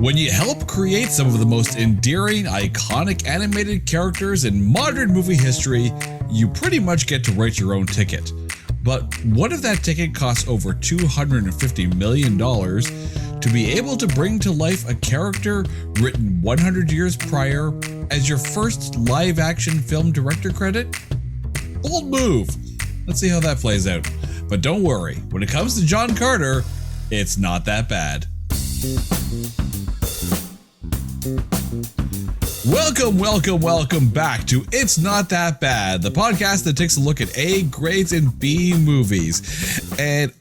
When you help create some of the most endearing, iconic animated characters in modern movie history, you pretty much get to write your own ticket. But what if that ticket costs over $250 million to be able to bring to life a character written 100 years prior as your first live-action film director credit? Bold move. Let's see how that plays out. But don't worry, when it comes to John Carter, it's not that bad. Welcome back to It's Not That Bad, the podcast that takes a look at A grades and B movies. And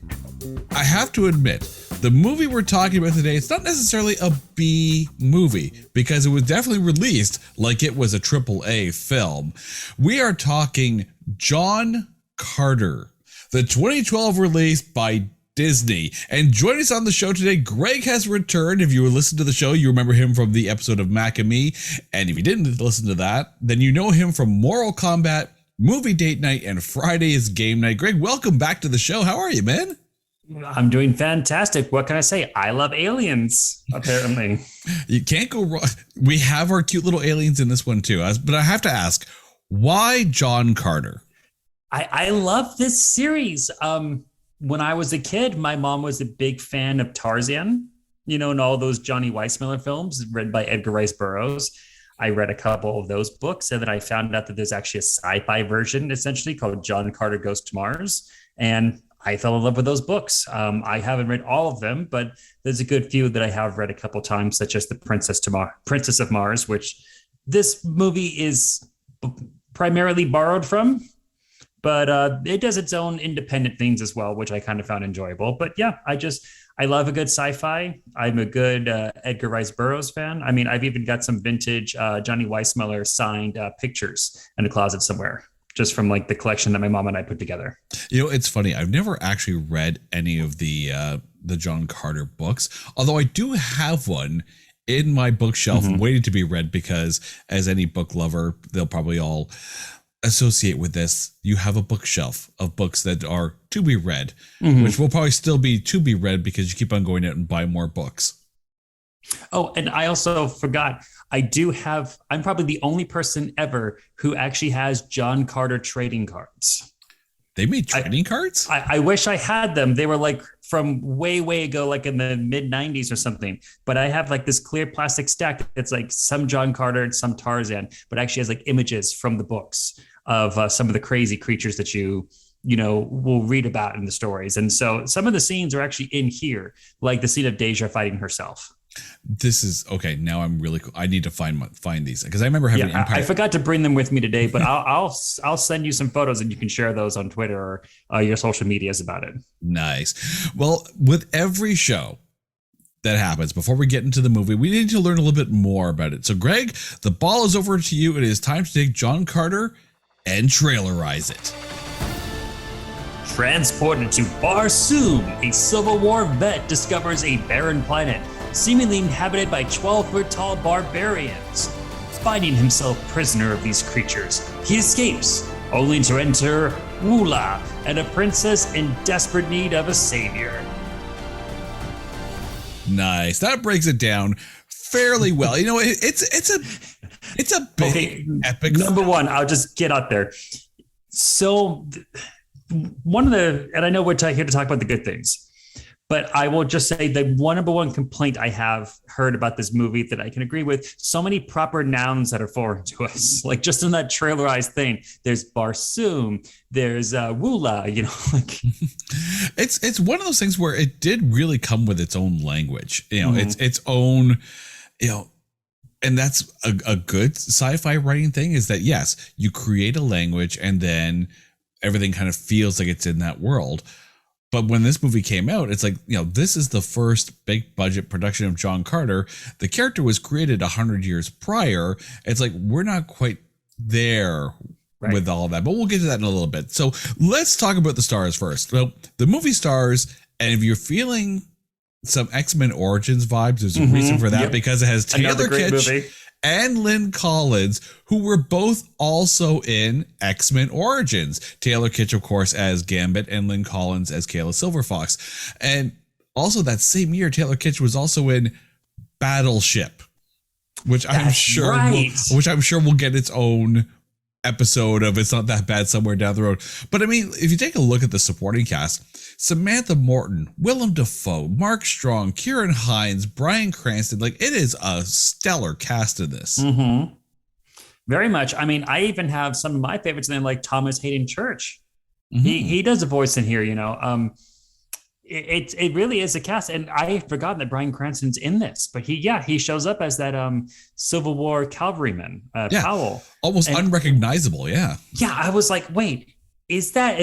I have to admit, the movie we're talking about today, it's not necessarily a B movie because it was definitely released like it was a AAA film. We are talking John Carter, the 2012 release by Disney. And joining us on the show today, Greg has returned. If you listened to the show, you remember him from the episode of Mac and Me. And if you didn't listen to that, then you know him from Mortal Kombat, Movie Date Night, and Friday is Game Night. Greg, welcome back to the show. How are you, man? I'm doing fantastic. What can I say? I love aliens, apparently. You can't go wrong. We have our cute little aliens in this one too. But I have to ask, why John Carter? I love this series. When I was a kid, my mom was a big fan of Tarzan, and all those Johnny Weissmuller films read by Edgar Rice Burroughs. I read a couple of those books, and then I found out that there's actually a sci-fi version, essentially, called John Carter Goes to Mars. And I fell in love with those books. I haven't read all of them, but there's a good few that I have read a couple times, such as The Princess of Mars, which this movie is primarily borrowed from. But it does its own independent things as well, which I kind of found enjoyable. But yeah, I love a good sci-fi. I'm a good Edgar Rice Burroughs fan. I mean, I've even got some vintage Johnny Weissmuller signed pictures in a closet somewhere, just from like the collection that my mom and I put together. It's funny. I've never actually read any of the John Carter books, although I do have one in my bookshelf waiting to be read because, as any book lover, they'll probably all associate with this. You have a bookshelf of books that are to be read, which will probably still be to be read because you keep on going out and buying more books. Oh, and I also forgot, I'm probably the only person ever who actually has John Carter trading cards. They made trading cards? I wish I had them. They were like from way ago, like in the mid 90s or something. But I have like this clear plastic stack that's like some John Carter and some Tarzan, but actually has like images from the books of some of the crazy creatures that you will read about in the stories. And so some of the scenes are actually in here, like the scene of Deja fighting herself. This is okay. Now I'm really cool. I need to find these because I remember having Empire. I forgot to bring them with me today, but I'll send you some photos and you can share those on Twitter or your social medias about it. Nice. Well, with every show that happens, before we get into the movie, we need to learn a little bit more about it. So, Greg, the ball is over to you. It is time to take John Carter and trailerize it. Transported to Barsoom, a Civil War vet discovers a barren planet, seemingly inhabited by 12-foot-tall barbarians. Finding himself prisoner of these creatures, he escapes, only to enter Wula and a princess in desperate need of a savior. Nice. That breaks it down fairly well. It's a big epic. Number one, I'll just get out there. So and I know we're here to talk about the good things, but I will just say the number one complaint I have heard about this movie that I can agree with, so many proper nouns that are foreign to us, like just in that trailerized thing. There's Barsoom, there's Wula, It's one of those things where it did really come with its own language, its own, and that's a good sci-fi writing thing is that, yes, you create a language and then everything kind of feels like it's in that world. But when this movie came out, it's like, this is the first big budget production of John Carter. The character was created 100 years prior. It's like, we're not quite there with all that, but we'll get to that in a little bit. So let's talk about the stars first. So the movie stars, and if you're feeling some X-Men Origins vibes, there's a reason for that, because it has Taylor Kitsch and Lynn Collins, who were both also in X-Men Origins. Taylor Kitsch, of course, as Gambit, and Lynn Collins as Kayla Silverfox. And also that same year, Taylor Kitsch was also in Battleship, which I'm sure will get its own episode of It's Not That Bad somewhere down the road. But I mean, if you take a look at the supporting cast, Samantha Morton, Willem Dafoe, Mark Strong, Kieran Hines, Bryan Cranston, like it is a stellar cast of this. Mm-hmm. Very much. I mean, I even have some of my favorites in there, like Thomas Hayden Church. Mm-hmm. He does a voice in here, you know. It really is a cast, and I had forgotten that Bryan Cranston's in this, but he shows up as that Civil War cavalryman, Powell, almost unrecognizable. Yeah, I was like, wait, is that?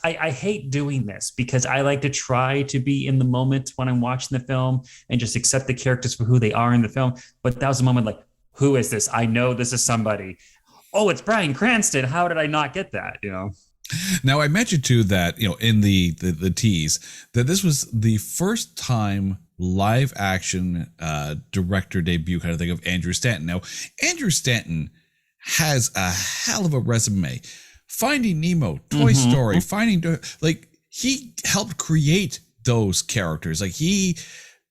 I hate doing this because I like to try to be in the moment when I'm watching the film and just accept the characters for who they are in the film. But that was a moment like, who is this? I know this is somebody. Oh, it's Bryan Cranston. How did I not get that? You know. Now, I mentioned too that, you know, in the tease that this was the first time live action director debut kind of thing of Andrew Stanton. Now, Andrew Stanton has a hell of a resume. Finding Nemo, Toy Story, he helped create those characters. Like he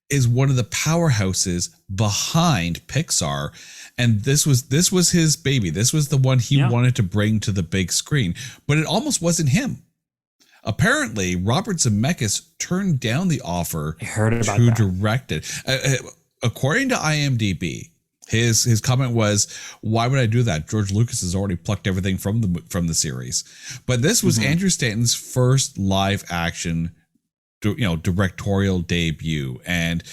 is one of the powerhouses behind Pixar. And this was his baby. This was the one he wanted to bring to the big screen, but it almost wasn't him. Apparently, Robert Zemeckis turned down the offer to direct it. According to IMDb, his comment was, "Why would I do that? George Lucas has already plucked everything from the series." But this was Andrew Stanton's first live action, directorial debut, and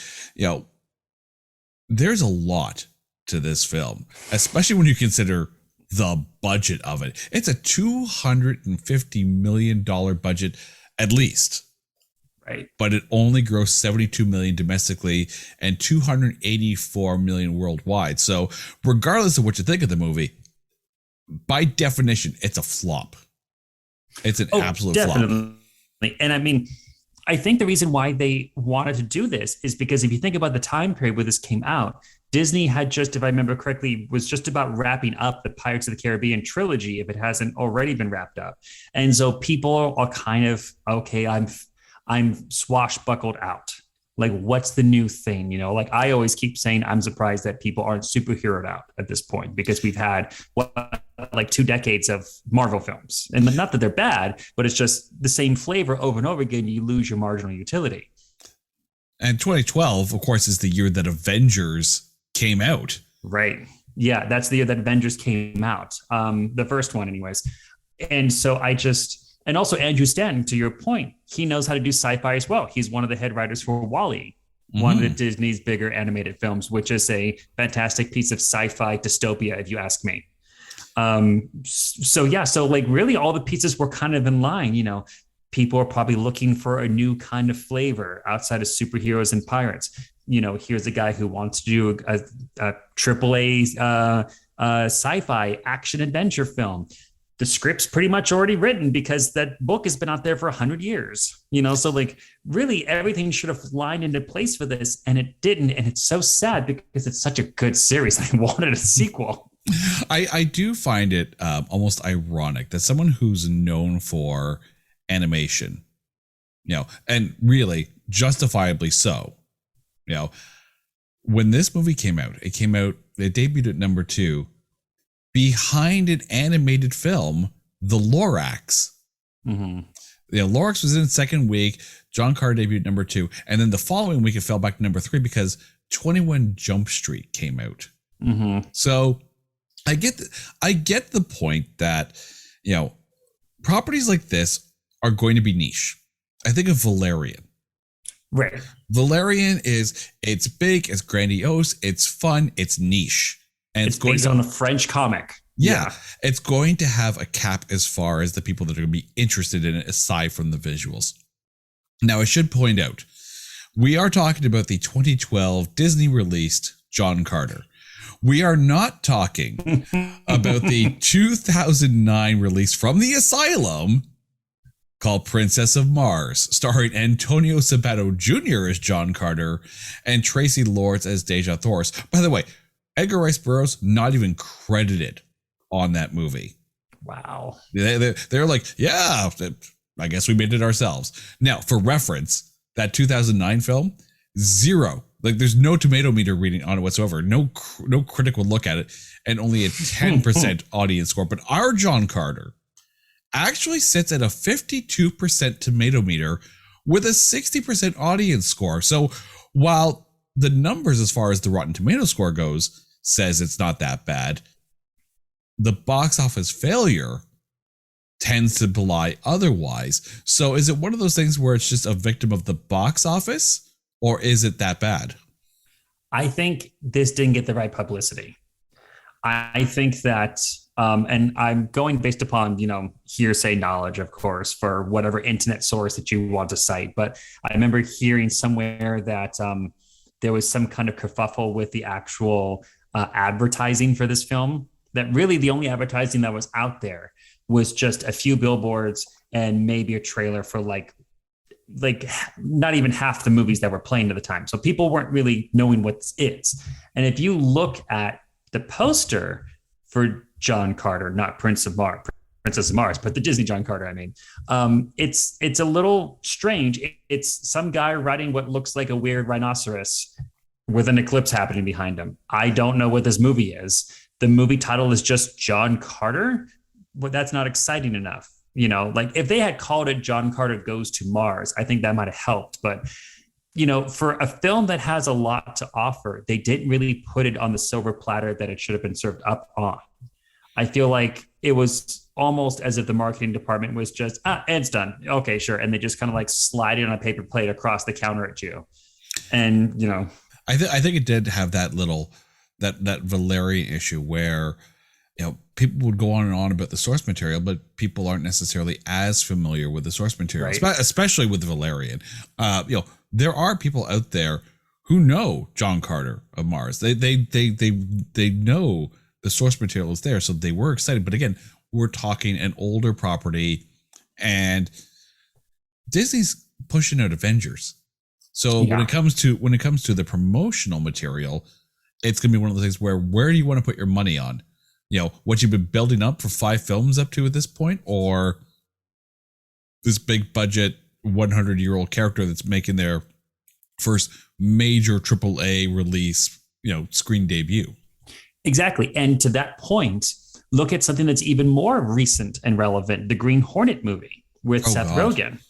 there's a lot to this film, especially when you consider the budget of it. It's a $250 million budget at least, right? But it only grossed $72 million domestically and $284 million worldwide. So regardless of what you think of the movie, by definition, it's a flop. It's an absolute flop. And I mean, I think the reason why they wanted to do this is because if you think about the time period where this came out, Disney had just, if I remember correctly, was just about wrapping up the Pirates of the Caribbean trilogy, if it hasn't already been wrapped up. And so people are kind of, okay, I'm swashbuckled out. Like, what's the new thing? Like I always keep saying, I'm surprised that people aren't superheroed out at this point, because we've had like 2 decades of Marvel films, and not that they're bad, but it's just the same flavor over and over again. You lose your marginal utility. And 2012, of course, is the year that Avengers came out. Right. Yeah, that's the year that Avengers came out. The first one anyways. And so and also Andrew Stanton, to your point, he knows how to do sci-fi as well. He's one of the head writers for WALL-E, one of Disney's bigger animated films, which is a fantastic piece of sci-fi dystopia, if you ask me. So like really all the pieces were kind of in line. People are probably looking for a new kind of flavor outside of superheroes and pirates. Here's a guy who wants to do a AAA sci-fi action adventure film. The script's pretty much already written because that book has been out there for 100 years. So like really everything should have lined into place for this, and it didn't. And it's so sad because it's such a good series. I wanted a sequel. I do find it almost ironic that someone who's known for animation, and really justifiably so, when this movie came out, it debuted at number 2 behind an animated film, The Lorax. Lorax was in its second week. John Carter debuted at number 2. And then the following week, it fell back to number 3 because 21 Jump Street came out. So I get the point that, properties like this are going to be niche. I think of Valerian. Right. Valerian it's big, it's grandiose, it's fun, it's niche. And it's based on a French comic. Yeah. It's going to have a cap as far as the people that are going to be interested in it, aside from the visuals. Now, I should point out, we are talking about the 2012 Disney released John Carter. We are not talking about the 2009 release from the Asylum called Princess of Mars, starring Antonio Sabato Jr. as John Carter and Tracy Lords as Deja Thoris. By the way, Edgar Rice Burroughs not even credited on that movie. Wow. They're like, yeah, I guess we made it ourselves. Now, for reference, that 2009 film, zero Like there's no tomato meter reading on it whatsoever. No critic would look at it, and only a 10% audience score. But our John Carter actually sits at a 52% tomato meter with a 60% audience score. So while the numbers as far as the Rotten Tomato score goes says it's not that bad, the box office failure tends to belie otherwise. So is it one of those things where it's just a victim of the box office? Or is it that bad? I think this didn't get the right publicity. I think that, and I'm going based upon, hearsay knowledge, of course, for whatever internet source that you want to cite. But I remember hearing somewhere that there was some kind of kerfuffle with the actual advertising for this film, that really the only advertising that was out there was just a few billboards and maybe a trailer for like not even half the movies that were playing at the time. So people weren't really knowing what this is. And if you look at the poster for John Carter, not Princess of Mars, but the Disney John Carter, I mean, it's a little strange. It's some guy riding what looks like a weird rhinoceros with an eclipse happening behind him. I don't know what this movie is. The movie title is just John Carter, but that's not exciting enough. Like if they had called it John Carter Goes to Mars, I think that might have helped. But, for a film that has a lot to offer, they didn't really put it on the silver platter that it should have been served up on. I feel like it was almost as if the marketing department was just, and it's done. Okay, sure. And they just kind of like slide it on a paper plate across the counter at you. And, I think it did have that little, that Valerian issue where, people would go on and on about the source material, but people aren't necessarily as familiar with the source material, right, especially with Valerian. There are people out there who know John Carter of Mars. They know the source material is there, so they were excited. But again, we're talking an older property, and Disney's pushing out Avengers. So when it comes to the promotional material, it's gonna be one of those things where do you want to put your money on? What you've been building up for 5 films up to at this point, or this big budget 100-year-old character that's making their first major AAA release, screen debut. Exactly. And to that point, look at something that's even more recent and relevant, the Green Hornet movie with Seth Rogen.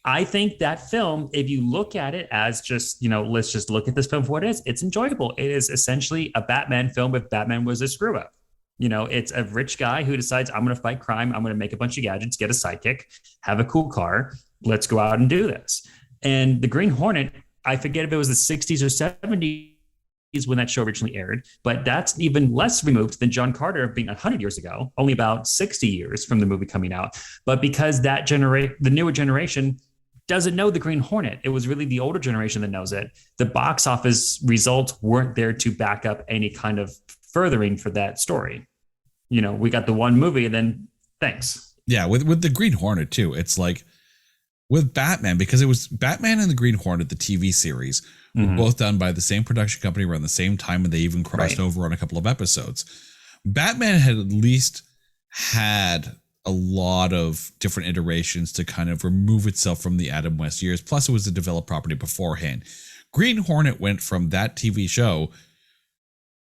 I think that film, if you look at it as just, let's just look at this film for what it is, it's enjoyable. It is essentially a Batman film if Batman was a screw up. It's a rich guy who decides, I'm going to fight crime. I'm going to make a bunch of gadgets, get a sidekick, have a cool car. Let's go out and do this. And the Green Hornet, I forget if it was the 60s or 70s when that show originally aired, but that's even less removed than John Carter being 100 years ago, only about 60 years from the movie coming out. But because the newer generation doesn't know the Green Hornet, it was really the older generation that knows it. The box office results weren't there to back up any kind of furthering for that story. We got the one movie and then thanks. Yeah, with the Green Hornet too, it's like with Batman, because it was Batman and the Green Hornet, the TV series, were both done by the same production company around the same time, and they even crossed over on a couple of episodes. Batman had at least had a lot of different iterations to kind of remove itself from the Adam West years. Plus, it was a developed property beforehand. Green Hornet went from that TV show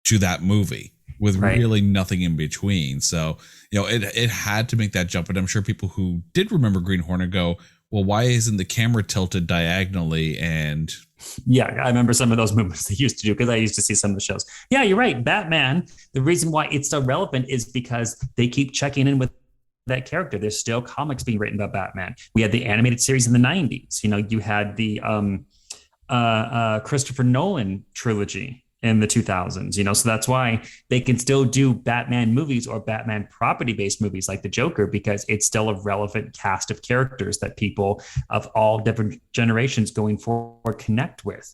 to that movie with really nothing in between. So, it had to make that jump. And I'm sure people who did remember Green Hornet go, well, why isn't the camera tilted diagonally? And yeah, I remember some of those movements they used to do because I used to see some of the shows. Yeah, you're right. Batman, the reason why it's so relevant is because they keep checking in with that character. There's still comics being written about Batman. We had the animated series in the 90s. You had the Christopher Nolan trilogy in the 2000s, so that's why they can still do Batman movies or Batman property based movies like the Joker, because it's still a relevant cast of characters that people of all different generations going forward connect with.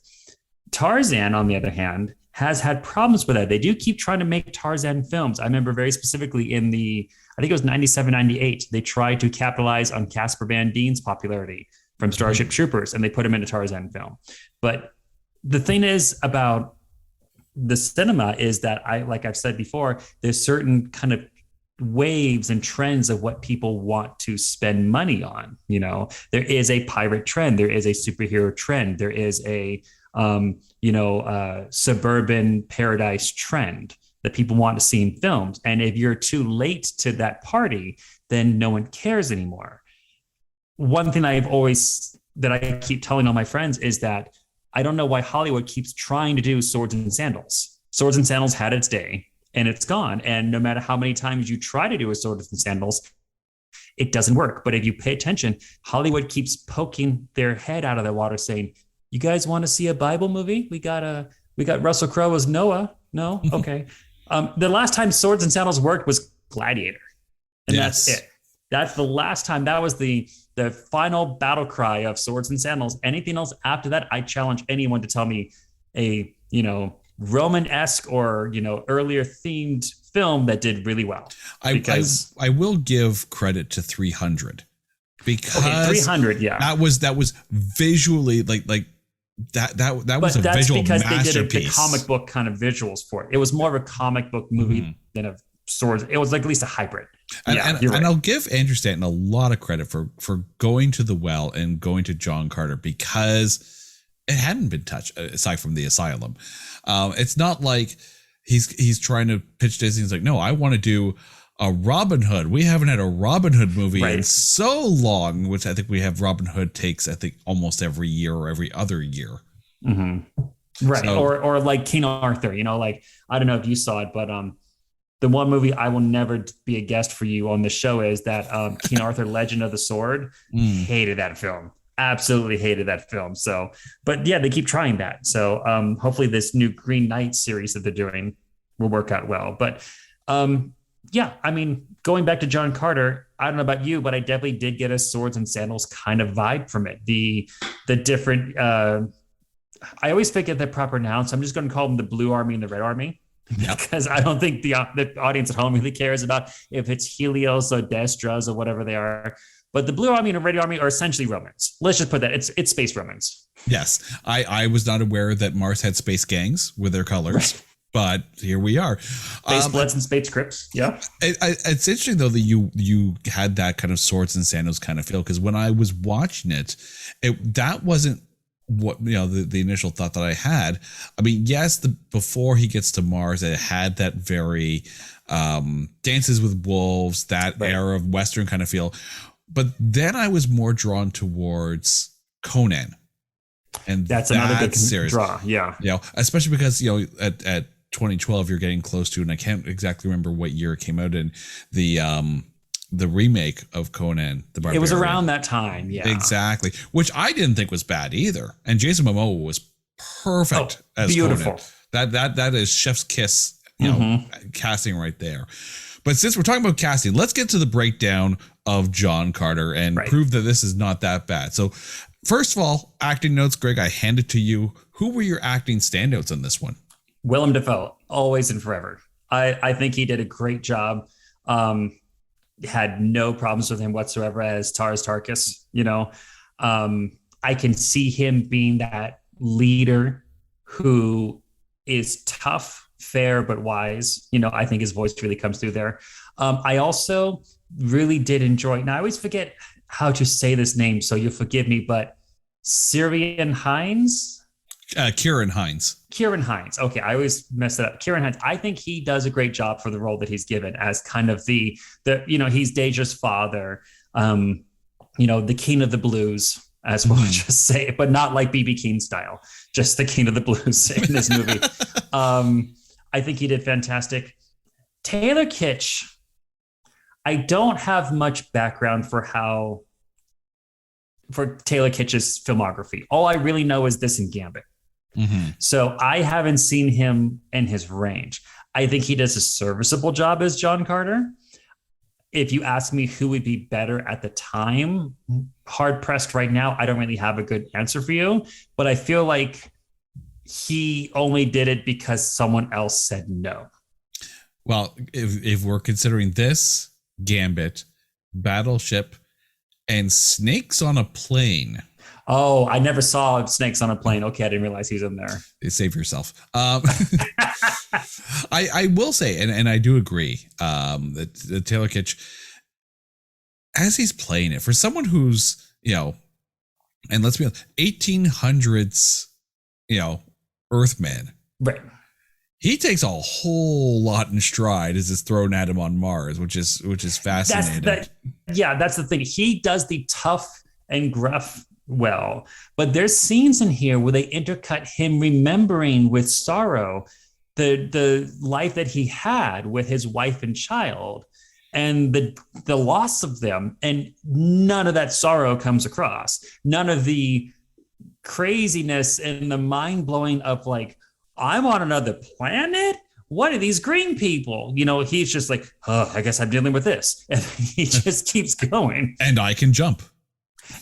Tarzan, on the other hand, has had problems with that. They do keep trying to make Tarzan films. I remember very specifically I think it was 97, 98, they tried to capitalize on Casper Van Dien's popularity from Starship Troopers, and they put him in a Tarzan film. But the thing is about the cinema is that like I've said before, there's certain kind of waves and trends of what people want to spend money on. There is a pirate trend. There is a superhero trend. There is a suburban paradise trend that people want to see in films. And if you're too late to that party, then no one cares anymore. One thing that I keep telling all my friends is that I don't know why Hollywood keeps trying to do Swords and Sandals. Swords and Sandals had its day and it's gone. And no matter how many times you try to do a Swords and Sandals, it doesn't work. But if you pay attention, Hollywood keeps poking their head out of the water saying, you guys want to see a Bible movie? We got Russell Crowe as Noah. No? Okay. The last time Swords and Sandals worked was Gladiator. And yes. That's it. That's the last time. That was the final battle cry of Swords and Sandals. Anything else after that, I challenge anyone to tell me a, Roman-esque or, earlier themed film that did really well. I will give credit to 300 because 300, yeah. That was visually like that was a visual masterpiece. But that's because they did the comic book kind of visuals for it. It was more of a comic book movie than a swords. It was like at least a hybrid. And I'll give Andrew Stanton a lot of credit for going to the well and going to John Carter because it hadn't been touched aside from the asylum. It's not like he's trying to pitch Disney. He's like, no, I want to do a Robin Hood. We haven't had a Robin Hood movie in so long, which I think we have Robin Hood takes, I think, almost every year or every other year. Mm-hmm. Right. So, or like King Arthur, like, I don't know if you saw it, but the one movie I will never be a guest for you on the show is that King Arthur Legend of the Sword. Hated that film. Absolutely hated that film. So, but yeah, they keep trying that. So hopefully this new Green Knight series that they're doing will work out well. But yeah, I mean, going back to John Carter, I don't know about you, but I definitely did get a Swords and Sandals kind of vibe from it. The different, I always forget the proper noun, so I'm just going to call them the Blue Army and the Red Army. Yep. Because I don't think the audience at home really cares about if it's Helios or Destras or whatever they are. But the Blue Army and the Red Army are essentially Romans. Let's just put that. It's space Romans. Yes. I was not aware that Mars had space gangs with their colors. Right. But here we are. Space Bloods and Space Crips. Yeah. It's interesting, though, that you had that kind of Swords and Sandals kind of feel. Because when I was watching it, that wasn't what the initial thought that I had. I mean, yes, before he gets to Mars, it had that very Dances with Wolves, that era of Western kind of feel. But then I was more drawn towards Conan. And that's another good series. Draw. Yeah. Especially because, at 2012, you're getting close to, and I can't exactly remember what year it came out in, the remake of Conan the Barbarian. It was around that time, yeah. Exactly, which I didn't think was bad either. And Jason Momoa was perfect as beautiful. Conan. That is chef's kiss, casting right there. But since we're talking about casting, let's get to the breakdown of John Carter and prove that this is not that bad. So first of all, acting notes, Greg, I hand it to you. Who were your acting standouts in this one? Willem Dafoe, always and forever. I think he did a great job. Had no problems with him whatsoever as Tars Tarkas. I can see him being that leader who is tough, fair, but wise. I think his voice really comes through there. I also really did enjoy, now I always forget how to say this name, so you'll forgive me, but Ciarán Hinds? Ciarán Hinds. Ciarán Hinds. Okay, I always mess it up. Ciarán Hinds. I think he does a great job for the role that he's given as kind of the he's Deja's father, the king of the blues, as we'll just say it, but not like B.B. King style, just the king of the blues in this movie. I think he did fantastic. Taylor Kitsch, I don't have much background for Taylor Kitsch's filmography. All I really know is this in Gambit. So I haven't seen him in his range. I think he does a serviceable job as John Carter. If you ask me who would be better at the time, hard pressed right now, I don't really have a good answer for you, but I feel like he only did it because someone else said no. Well, if we're considering this, Gambit, Battleship, and Snakes on a Plane. Oh, I never saw Snakes on a Plane. Okay, I didn't realize he's in there. Save yourself. I will say, and I do agree, that Taylor Kitsch, as he's playing it, for someone who's, and let's be honest, 1800s you know, Earthman. Right. He takes a whole lot in stride as it's thrown at him on Mars, which is fascinating. That's the thing. He does the tough and gruff well, but there's scenes in here where they intercut him remembering with sorrow the life that he had with his wife and child and the loss of them, and none of that sorrow comes across. None of the craziness and the mind blowing of like, I'm on another planet. What are these green people? You know, he's just like, oh, I guess I'm dealing with this. And he just keeps going. And I can jump.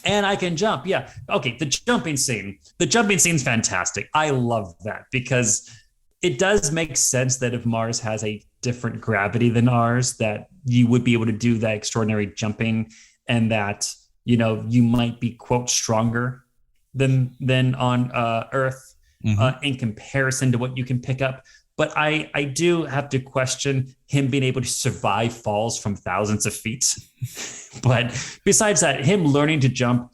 And I can jump. Yeah. Okay. The jumping scene. The jumping scene's fantastic. I love that because it does make sense that if Mars has a different gravity than ours, that you would be able to do that extraordinary jumping, and that, you know, you might be, quote, stronger than on Earth in comparison to what you can pick up. But I do have to question him being able to survive falls from thousands of feet. But besides that, him learning to jump,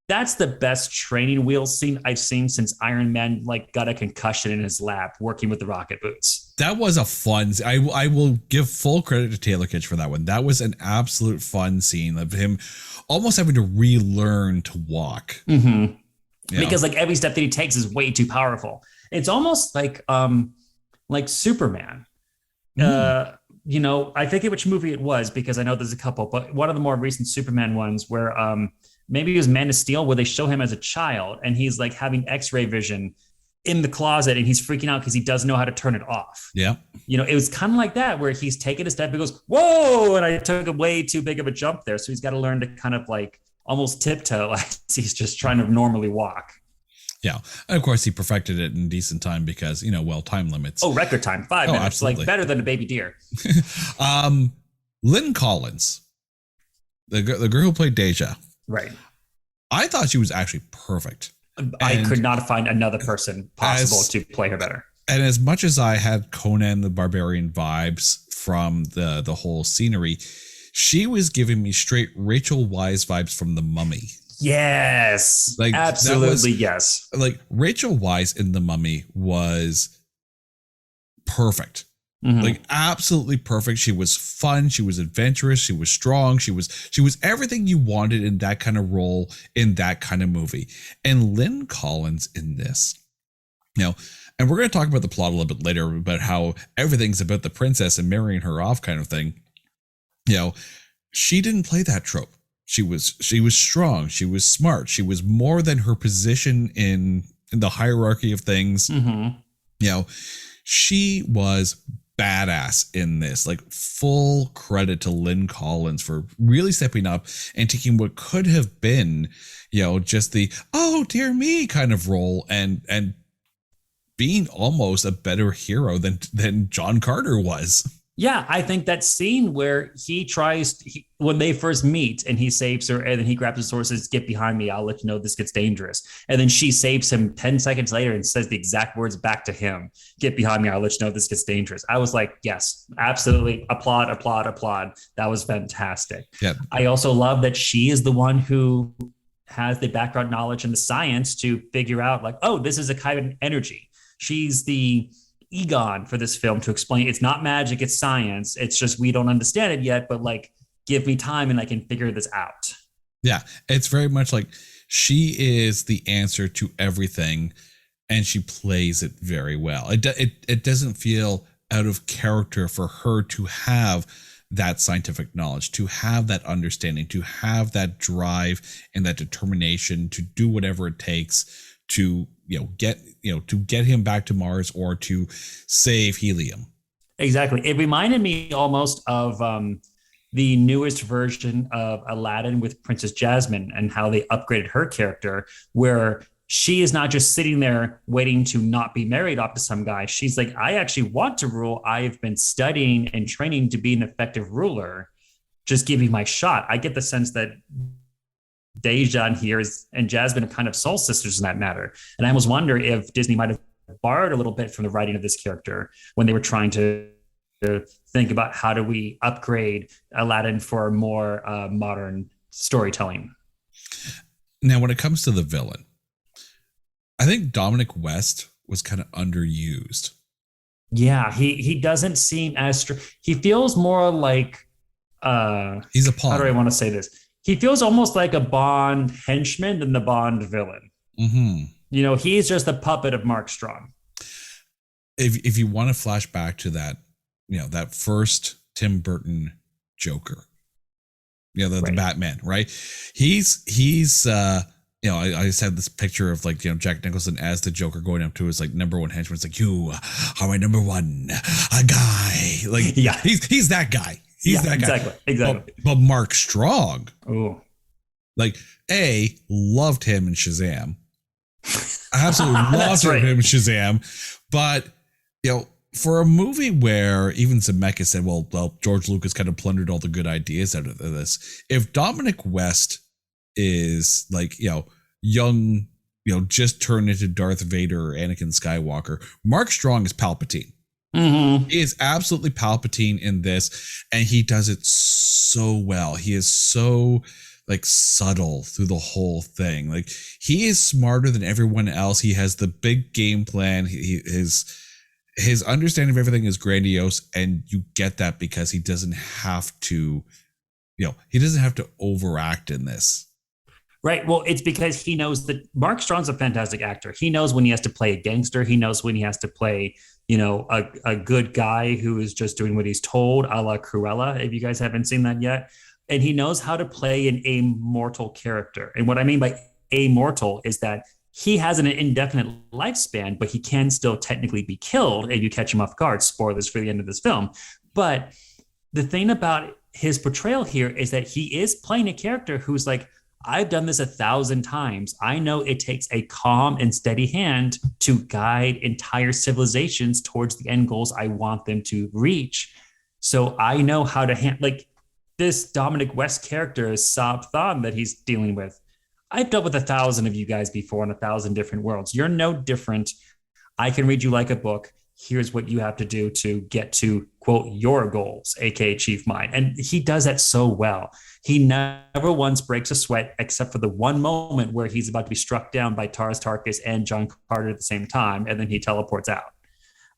that's the best training wheel scene I've seen since Iron Man like got a concussion in his lap working with the rocket boots. That was a fun. I will give full credit to Taylor Kitsch for that one. That was an absolute fun scene of him almost having to relearn to walk. Mm-hmm. Yeah. Because like every step that he takes is way too powerful. It's almost like Superman. You know, I forget which movie it was because I know there's a couple, but one of the more recent Superman ones where maybe it was Man of Steel, where they show him as a child and he's like having X-ray vision in the closet and he's freaking out because he doesn't know how to turn it off. Yeah. You know, it was kind of like that where he's taking a step and goes, whoa, and I took a way too big of a jump there. So he's got to learn to kind of like almost tiptoe as he's just trying to normally walk. Yeah. And of course, he perfected it in decent time because, you know, well, time limits. Oh, record time, 5 minutes. Absolutely. Like better than a baby deer. Lynn Collins, the girl who played Deja. Right. I thought she was actually perfect. I could not find another person possible to play her better. And as much as I had Conan the Barbarian vibes from the whole scenery, she was giving me straight Rachel Weisz vibes from The Mummy. Yes, like absolutely. Yes. Like Rachel Weisz in The Mummy was perfect. Like absolutely perfect. She was fun. She was adventurous. She was strong. She was everything you wanted in that kind of role in that kind of movie. And Lynn Collins in this, you know, and we're going to talk about the plot a little bit later about how everything's about the princess and marrying her off kind of thing. You know, she didn't play that trope. She was strong. She was smart. She was more than her position in the hierarchy of things. You know, she was badass in this. Like full credit to Lynn Collins for really stepping up and taking what could have been, you know, just the oh dear me kind of role and being almost a better hero than John Carter was. Yeah, I think that scene where when they first meet and he saves her and then he grabs his sword and says, get behind me, I'll let you know this gets dangerous. And then she saves him 10 seconds later and says the exact words back to him, get behind me, I'll let you know this gets dangerous. I was like, yes, absolutely. Applaud. That was fantastic. Yeah. I also love that she is the one who has the background knowledge and the science to figure out like, oh, this is a kind of energy. She's the Egon for this film to explain it's not magic, it's science. It's just we don't understand it yet, but like give me time and I can figure this out. Yeah, it's very much like she is the answer to everything and she plays it very well. It doesn't feel out of character for her to have that scientific knowledge, to have that understanding, to have that drive and that determination to do whatever it takes to get him back to Mars or to save helium. Exactly. It reminded me almost of the newest version of Aladdin with Princess Jasmine and how they upgraded her character, where she is not just sitting there waiting to not be married off to some guy. She's like, I actually want to rule. I've been studying and training to be an effective ruler. Just give me my shot. I get the sense that Deja and Jasmine are kind of soul sisters in that matter. And I almost wonder if Disney might have borrowed a little bit from the writing of this character when they were trying to think about how do we upgrade Aladdin for more modern storytelling. Now, when it comes to the villain, I think Dominic West was kind of underused. Yeah, he doesn't seem as he feels more like He's a how do I pawn. want to say this? He feels almost like a Bond henchman than the Bond villain. Mm-hmm. You know, he's just a puppet of Mark Strong. If you want to flash back to that, that first Tim Burton Joker, the Right. Batman, right? He's I just had this picture of like, Jack Nicholson as the Joker going up to his like number one henchman. It's like, you are my number one, a guy. Like, Yeah. he's that guy. He's that guy. Exactly. But Mark Strong, Oh, like, loved him in Shazam. Absolutely loved him in Shazam. But, for a movie where even Zemeckis said, well, George Lucas kind of plundered all the good ideas out of this. If Dominic West is like, young, just turned into Darth Vader or Anakin Skywalker, Mark Strong is Palpatine. mm-hmm. He is absolutely Palpatine in this, and he does it so well. He is so like subtle through the whole thing. Like, he is smarter than everyone else. He has the big game plan. His understanding of everything is grandiose, and you get that because he doesn't have to, he doesn't have to overact in this. Right. Well, it's because he knows that Mark Strong's a fantastic actor. He knows when he has to play a gangster. He knows when he has to play, a good guy who is just doing what he's told, a la Cruella, if you guys haven't seen that yet. And he knows how to play an immortal character. And what I mean by immortal is that he has an indefinite lifespan, but he can still technically be killed if you catch him off guard. Spoilers for the end of this film. But the thing about his portrayal here is that he is playing a character who's like, I've done this 1,000 times. I know it takes a calm and steady hand to guide entire civilizations towards the end goals I want them to reach. So I know how to like this Dominic West character is Saab Than that he's dealing with. I've dealt with 1,000 of you guys before in 1,000 different worlds. You're no different. I can read you like a book. Here's what you have to do to get to, quote, your goals, aka Chief Mind. And he does that so well. He never once breaks a sweat except for the one moment where he's about to be struck down by Tars Tarkas and John Carter at the same time, and then he teleports out.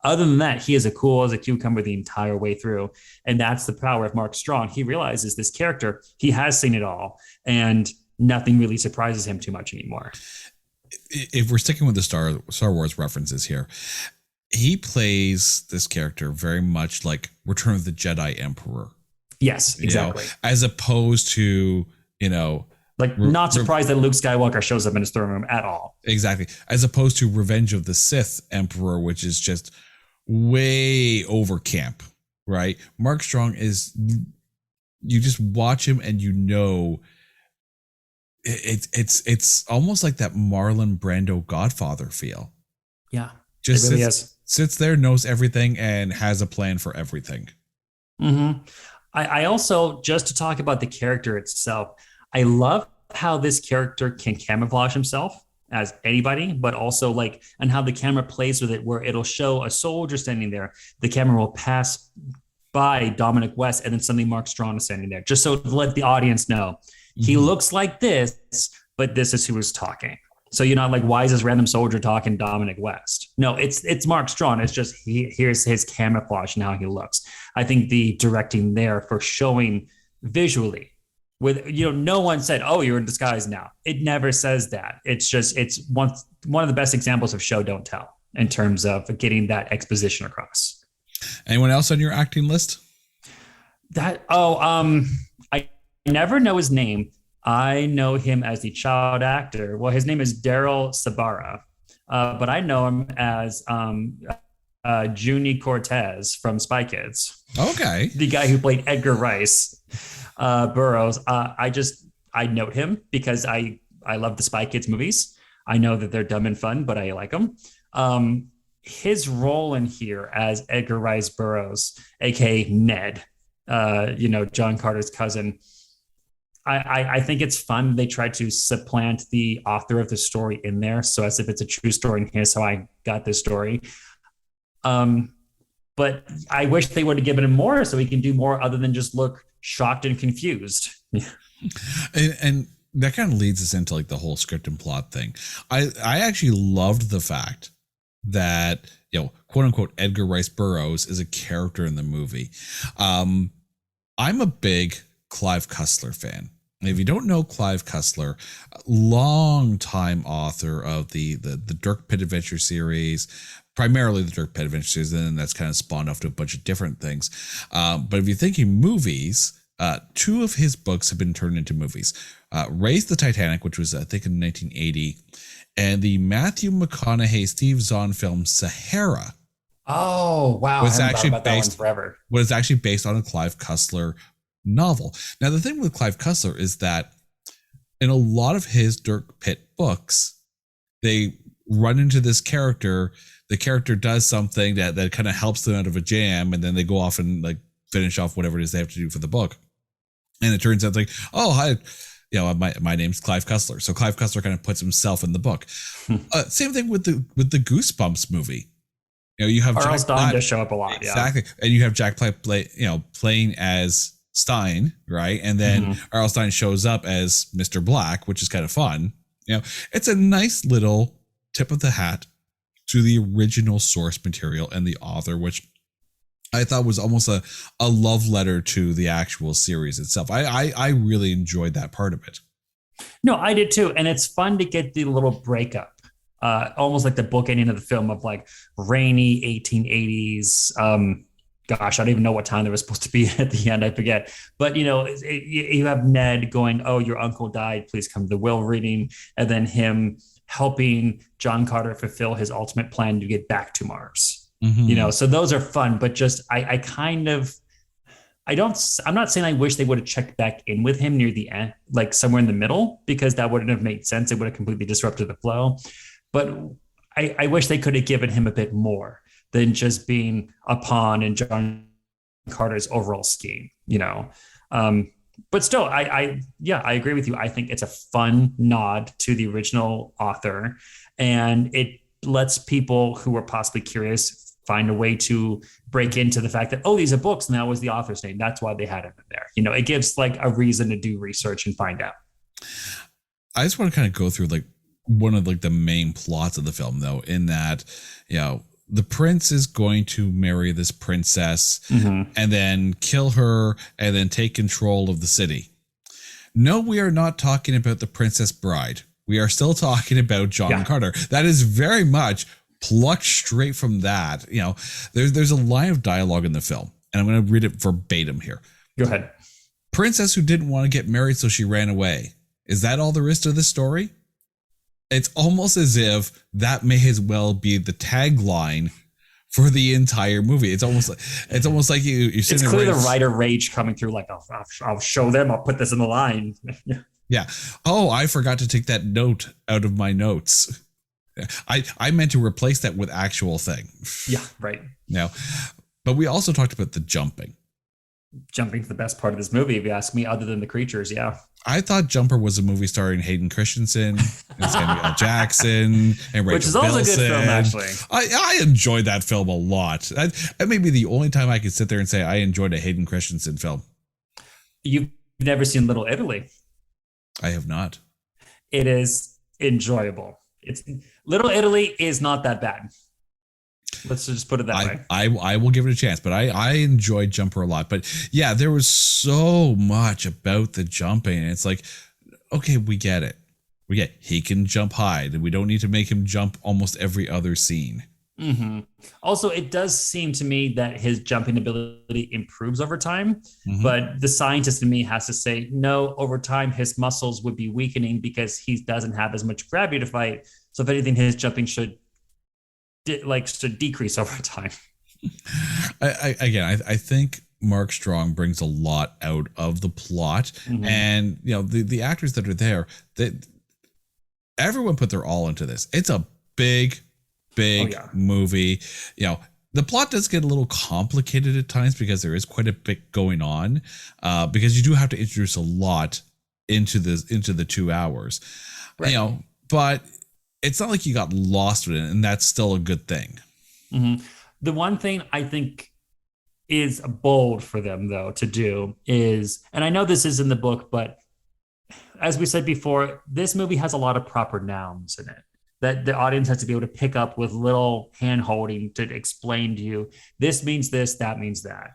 Other than that, he is as cool as a cucumber the entire way through. And that's the power of Mark Strong. He realizes this character, he has seen it all, and nothing really surprises him too much anymore. If we're sticking with the Star Wars references here, he plays this character very much like Return of the Jedi Emperor. Yes, exactly. As opposed to, like not surprised that Luke Skywalker shows up in his throne room at all. Exactly. As opposed to Revenge of the Sith Emperor, which is just way over camp, right? Mark Strong is, you just watch him and it's almost like that Marlon Brando Godfather feel. Yeah. Just it really sits there, knows everything, and has a plan for everything. Mm-hmm. I also, just to talk about the character itself, I love how this character can camouflage himself as anybody, but also and how the camera plays with it, where it'll show a soldier standing there. The camera will pass by Dominic West, and then suddenly Mark Strong is standing there, just so to let the audience know he looks like this, but this is who is talking. So you're not like, why is this random soldier talking Dominic West? No, it's Mark Strong. It's just here's his camouflage and how he looks. I think the directing there for showing visually with, no one said, oh, you're in disguise now. It never says that. It's one of the best examples of show don't tell in terms of getting that exposition across. Anyone else on your acting list? I never know his name. I know him as the child actor. Well, his name is Daryl Sabara, but I know him as Junie Cortez from Spy Kids. Okay. The guy who played Edgar Rice Burroughs. I note him because I love the Spy Kids movies. I know that they're dumb and fun, but I like them. His role in here as Edgar Rice Burroughs, aka Ned, John Carter's cousin. I think it's fun. They try to supplant the author of the story in there, so as if it's a true story, and here's how I got this story. But I wish they would have given him more so he can do more other than just look shocked and confused. And that kind of leads us into like the whole script and plot thing. I actually loved the fact that, quote unquote, Edgar Rice Burroughs is a character in the movie. I'm a big Clive Cussler fan. If you don't know Clive Cussler, long time author of the Dirk Pitt Adventure series, primarily the Dirk Pitt Adventure series, and then that's kind of spawned off to a bunch of different things. But if you're thinking movies, two of his books have been turned into movies. Raise the Titanic, which was, I think, in 1980, and the Matthew McConaughey, Steve Zahn film Sahara. Oh, wow. Was I haven't actually thought about that one based forever. was actually based on a Clive Cussler novel. Now, the thing with Clive Cussler is that in a lot of his Dirk Pitt books, they run into this character. The character does something that kind of helps them out of a jam, and then they go off and like finish off whatever it is they have to do for the book. And it turns out like, oh, hi, my name's Clive Cussler. So Clive Cussler kind of puts himself in the book. Same thing with the Goosebumps movie. You have R.L. Jack Stein Black, does show up a lot. exactly, and you have Jack Black playing as Stein, right? And then R.L. Stein shows up as Mr. Black, which is kind of fun. It's a nice little tip of the hat to the original source material and the author, which I thought was almost a love letter to the actual series itself. I really enjoyed that part of it. No, I did too. And it's fun to get the little breakup, almost like the book ending of the film of like rainy 1880s. Gosh, I don't even know what time they were supposed to be at the end. I forget. But, you have Ned going, oh, your uncle died. Please come to the will reading. And then him helping John Carter fulfill his ultimate plan to get back to Mars. So those are fun, but just I'm not saying I wish they would have checked back in with him near the end, like somewhere in the middle, because that wouldn't have made sense. It would have completely disrupted the flow. But I wish they could have given him a bit more than just being a pawn in John Carter's overall scheme, But still, I agree with you. I think it's a fun nod to the original author, and it lets people who are possibly curious find a way to break into the fact that, oh, these are books, and that was the author's name. That's why they had him in there. It gives like a reason to do research and find out. I just want to kind of go through like one of like the main plots of the film, though, in that, the prince is going to marry this princess and then kill her and then take control of the city. No, we are not talking about the Princess Bride. We are still talking about John Carter. That is very much plucked straight from that. There's a line of dialogue in the film, and I'm going to read it verbatim here. Go ahead. Princess who didn't want to get married, so she ran away. Is that all there is to this story? It's almost as if that may as well be the tagline for the entire movie. It's almost like you. It's clear the writer rage coming through. Like, I'll show them. I'll put this in the line. Yeah. Oh, I forgot to take that note out of my notes. I meant to replace that with actual thing. Yeah, right. No, but we also talked about the jumping. Jumping's the best part of this movie, if you ask me, other than the creatures. Yeah. I thought Jumper was a movie starring Hayden Christensen and Samuel L. Jackson and Rachel Which is also Bilson. a good film, actually. I enjoyed that film a lot. That may be the only time I could sit there and say I enjoyed a Hayden Christensen film. You've never seen Little Italy? I have not. It is enjoyable. Little Italy is not that bad. Let's just put it that way. I will give it a chance, but I enjoyed Jumper a lot. But yeah, there was so much about the jumping. And it's like, okay, we get it. He can jump high. We don't need to make him jump almost every other scene. Also, it does seem to me that his jumping ability improves over time, but the scientist in me has to say, no, over time, his muscles would be weakening because he doesn't have as much gravity to fight. So if anything, his jumping should decrease over time. I think Mark Strong brings a lot out of the plot, and the actors that are there, that everyone put their all into this. It's a big movie. The plot does get a little complicated at times because there is quite a bit going on, because you do have to introduce a lot into the 2 hours, right. But it's not like you got lost with it, and that's still a good thing. The one thing I think is bold for them, though, to do is, and I know this is in the book, but as we said before, this movie has a lot of proper nouns in it that the audience has to be able to pick up with little hand holding to explain to you, this means this, that means that.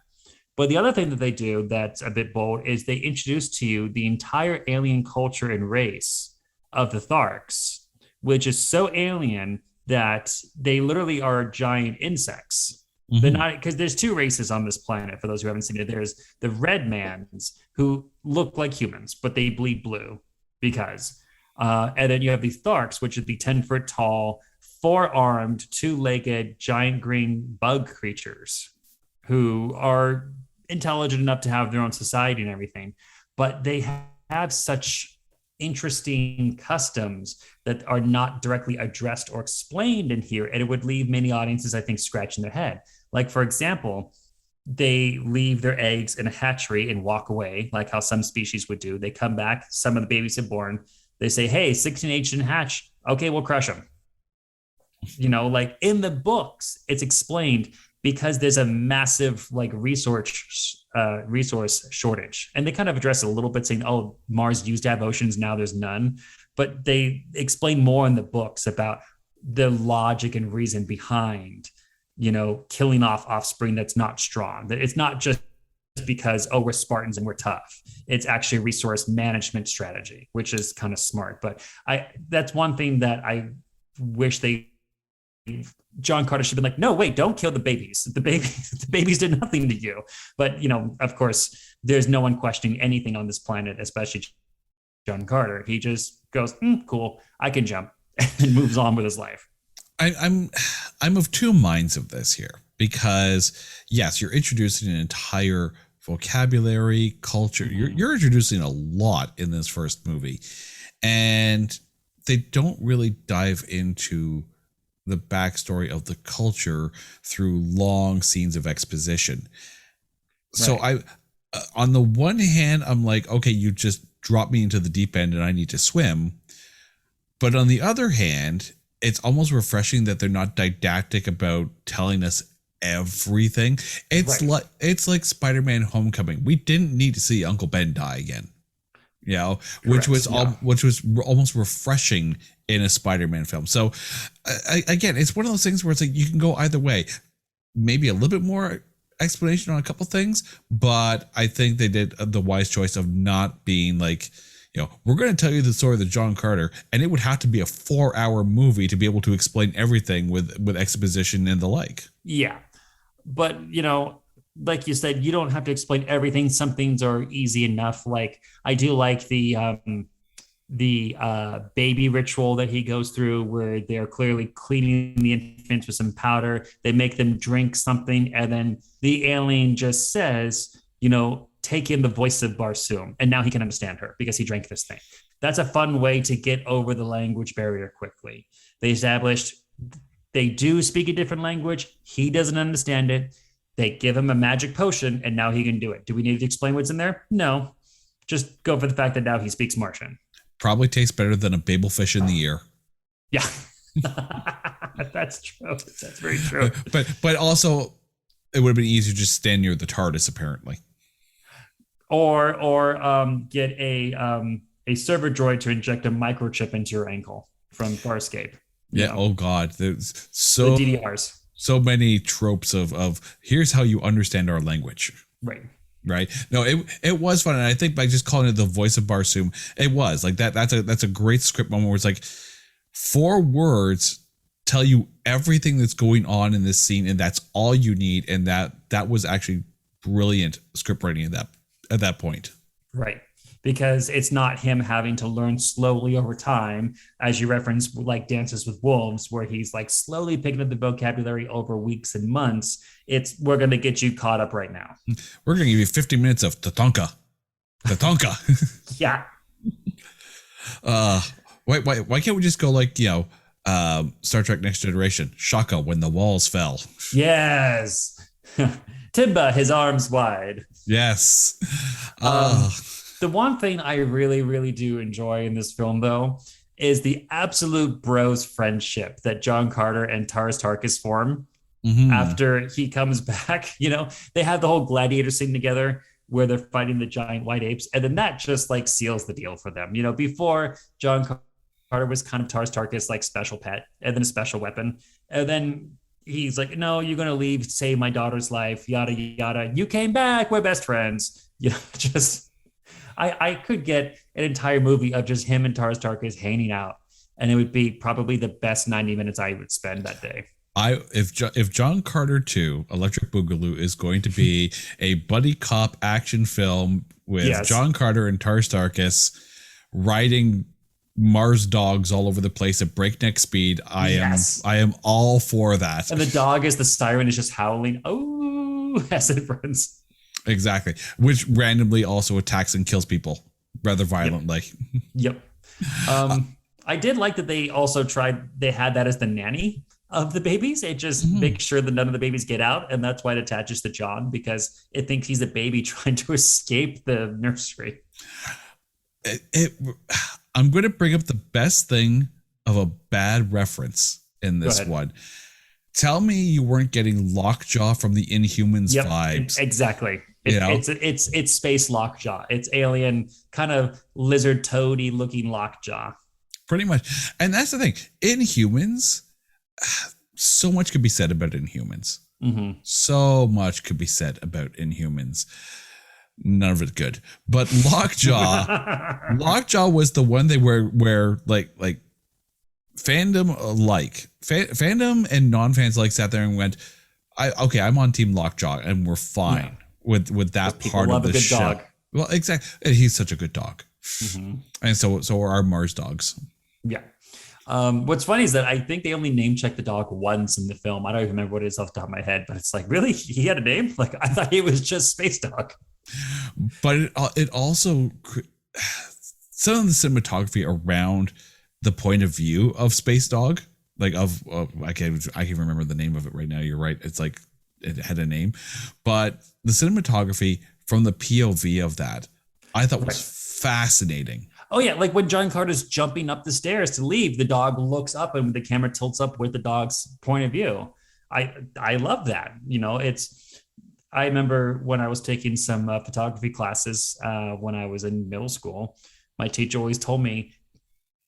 But the other thing that they do that's a bit bold is they introduce to you the entire alien culture and race of the Tharks, which is so alien that they literally are giant insects. Mm-hmm. They're not, because there's two races on this planet, for those who haven't seen it. There's the red mans who look like humans, but they bleed blue because. And then you have the Tharks, which is the 10-foot tall, 4-armed, 2-legged, giant green bug creatures who are intelligent enough to have their own society and everything. But they have such interesting customs that are not directly addressed or explained in here, and it would leave many audiences, I think, scratching their head. Like, for example, they leave their eggs in a hatchery and walk away, like how some species would do. They come back, some of the babies are born, they say, hey, 16 eggs didn't hatch, okay, we'll crush them. Like in the books, it's explained because there's a massive like resource shortage. And they kind of address it a little bit saying, oh, Mars used to have oceans, now there's none. But they explain more in the books about the logic and reason behind, killing off offspring that's not strong. That it's not just because, oh, we're Spartans and we're tough. It's actually a resource management strategy, which is kind of smart. But that's one thing that I wish John Carter should have been like, no, wait, don't kill the babies. The babies did nothing to you. But, of course, there's no one questioning anything on this planet, especially John Carter. He just goes, cool, I can jump, and moves on with his life. I'm of two minds of this here, because yes, you're introducing an entire vocabulary, culture. Mm-hmm. You're introducing a lot in this first movie, and they don't really dive into the backstory of the culture through long scenes of exposition. Right. So on the one hand, I'm like, okay, you just drop me into the deep end and I need to swim. But on the other hand, it's almost refreshing that they're not didactic about telling us everything. It's right. It's like Spider-Man Homecoming. We didn't need to see Uncle Ben die again. Which was almost refreshing in a Spider-Man film. So again, it's one of those things where it's like you can go either way. Maybe a little bit more explanation on a couple things, but I think they did the wise choice of not being like, we're going to tell you the story of John Carter, and it would have to be a 4-hour movie to be able to explain everything with exposition and the like. Yeah. But, like you said, you don't have to explain everything. Some things are easy enough. Like I do like the baby ritual that he goes through, where they're clearly cleaning the infants with some powder. They make them drink something, and then the alien just says, take in the voice of Barsoom, and now he can understand her because he drank this thing. That's a fun way to get over the language barrier quickly. They established they do speak a different language. He doesn't understand it. They give him a magic potion, and now he can do it. Do we need to explain what's in there? No. Just go for the fact that now he speaks Martian. Probably tastes better than a babelfish in the ear. Yeah. That's true. That's very true. But also, it would have been easier to just stand near the TARDIS, apparently. Or get a server droid to inject a microchip into your ankle from Farscape. Yeah. Oh God. There's the DDRs. So many tropes of here's how you understand our language. Right. No, it was fun. And I think by just calling it the voice of Barsoom, it was like that's a great script moment where it's like 4 words tell you everything that's going on in this scene, and that's all you need. And that was actually brilliant script writing at that point. Right. Because it's not him having to learn slowly over time, as you referenced, like Dances with Wolves, where he's like slowly picking up the vocabulary over weeks and months. We're going to get you caught up right now. We're going to give you 50 minutes of Tatanka. Yeah. Why can't we just go like, Star Trek Next Generation, Shaka when the walls fell. Yes. Timba, his arms wide. Yes. The one thing I really, really do enjoy in this film, though, is the absolute bros friendship that John Carter and Tars Tarkas form after he comes back. They have the whole gladiator scene together where they're fighting the giant white apes. And then that just like seals the deal for them. Before John Carter was kind of Tarkus like special pet and then a special weapon. And then he's like, no, you're going to leave, save my daughter's life, yada, yada. You came back. We're best friends. Just I could get an entire movie of just him and Tarkus hanging out. And it would be probably the best 90 minutes I would spend that day. If John Carter 2 Electric Boogaloo is going to be a buddy cop action film with John Carter and Tarkus riding Mars dogs all over the place at breakneck speed, I am all for that. And the dog is the siren is just howling, oh, as it runs. Exactly. Which randomly also attacks and kills people rather violently. Yep. I did like that they also they had that as the nanny of the babies. It just makes sure that none of the babies get out. And that's why it attaches to John, because it thinks he's a baby trying to escape the nursery. I'm going to bring up the best thing of a bad reference in this one. Tell me you weren't getting Lockjaw from the Inhumans vibes. Exactly. It's space Lockjaw. It's alien, kind of lizard toady looking Lockjaw. Pretty much. And that's the thing. Inhumans, so much could be said about Inhumans. Mm-hmm. So much could be said about Inhumans. None of it good. But Lockjaw was the one they where like fandom fandom and non-fans sat there and went, I'm on Team Lockjaw and we're fine with that part of the show. Dog. Well, exactly. He's such a good dog. Mm-hmm. And so are our Mars dogs. Yeah. What's funny is that I think they only name checked the dog once in the film. I don't even remember what it is off the top of my head, but it's like, really? He had a name? Like, I thought he was just Space Dog. But it also, some of the cinematography around the point of view of Space Dog, I can't remember the name of it right now. You're right. It's like, it had a name, but the cinematography from the POV of that, I thought was fascinating. Oh yeah, like when John Carter's jumping up the stairs to leave, the dog looks up and the camera tilts up with the dog's point of view. I love that. I remember when I was taking some photography classes when I was in middle school, my teacher always told me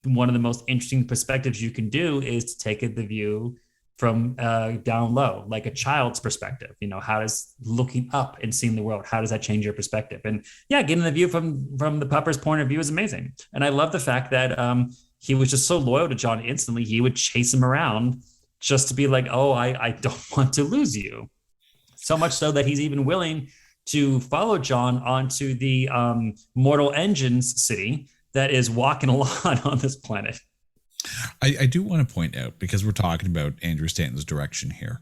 one of the most interesting perspectives you can do is to take the view from down low, like a child's perspective. How does looking up and seeing the world, how does that change your perspective? And getting the view from the pupper's point of view is amazing. And I love the fact that he was just so loyal to John instantly. He would chase him around just to be like, oh, I don't want to lose you. So much so that he's even willing to follow John onto the Mortal Engines city that is walking along on this planet. I do want to point out, because we're talking about Andrew Stanton's direction here.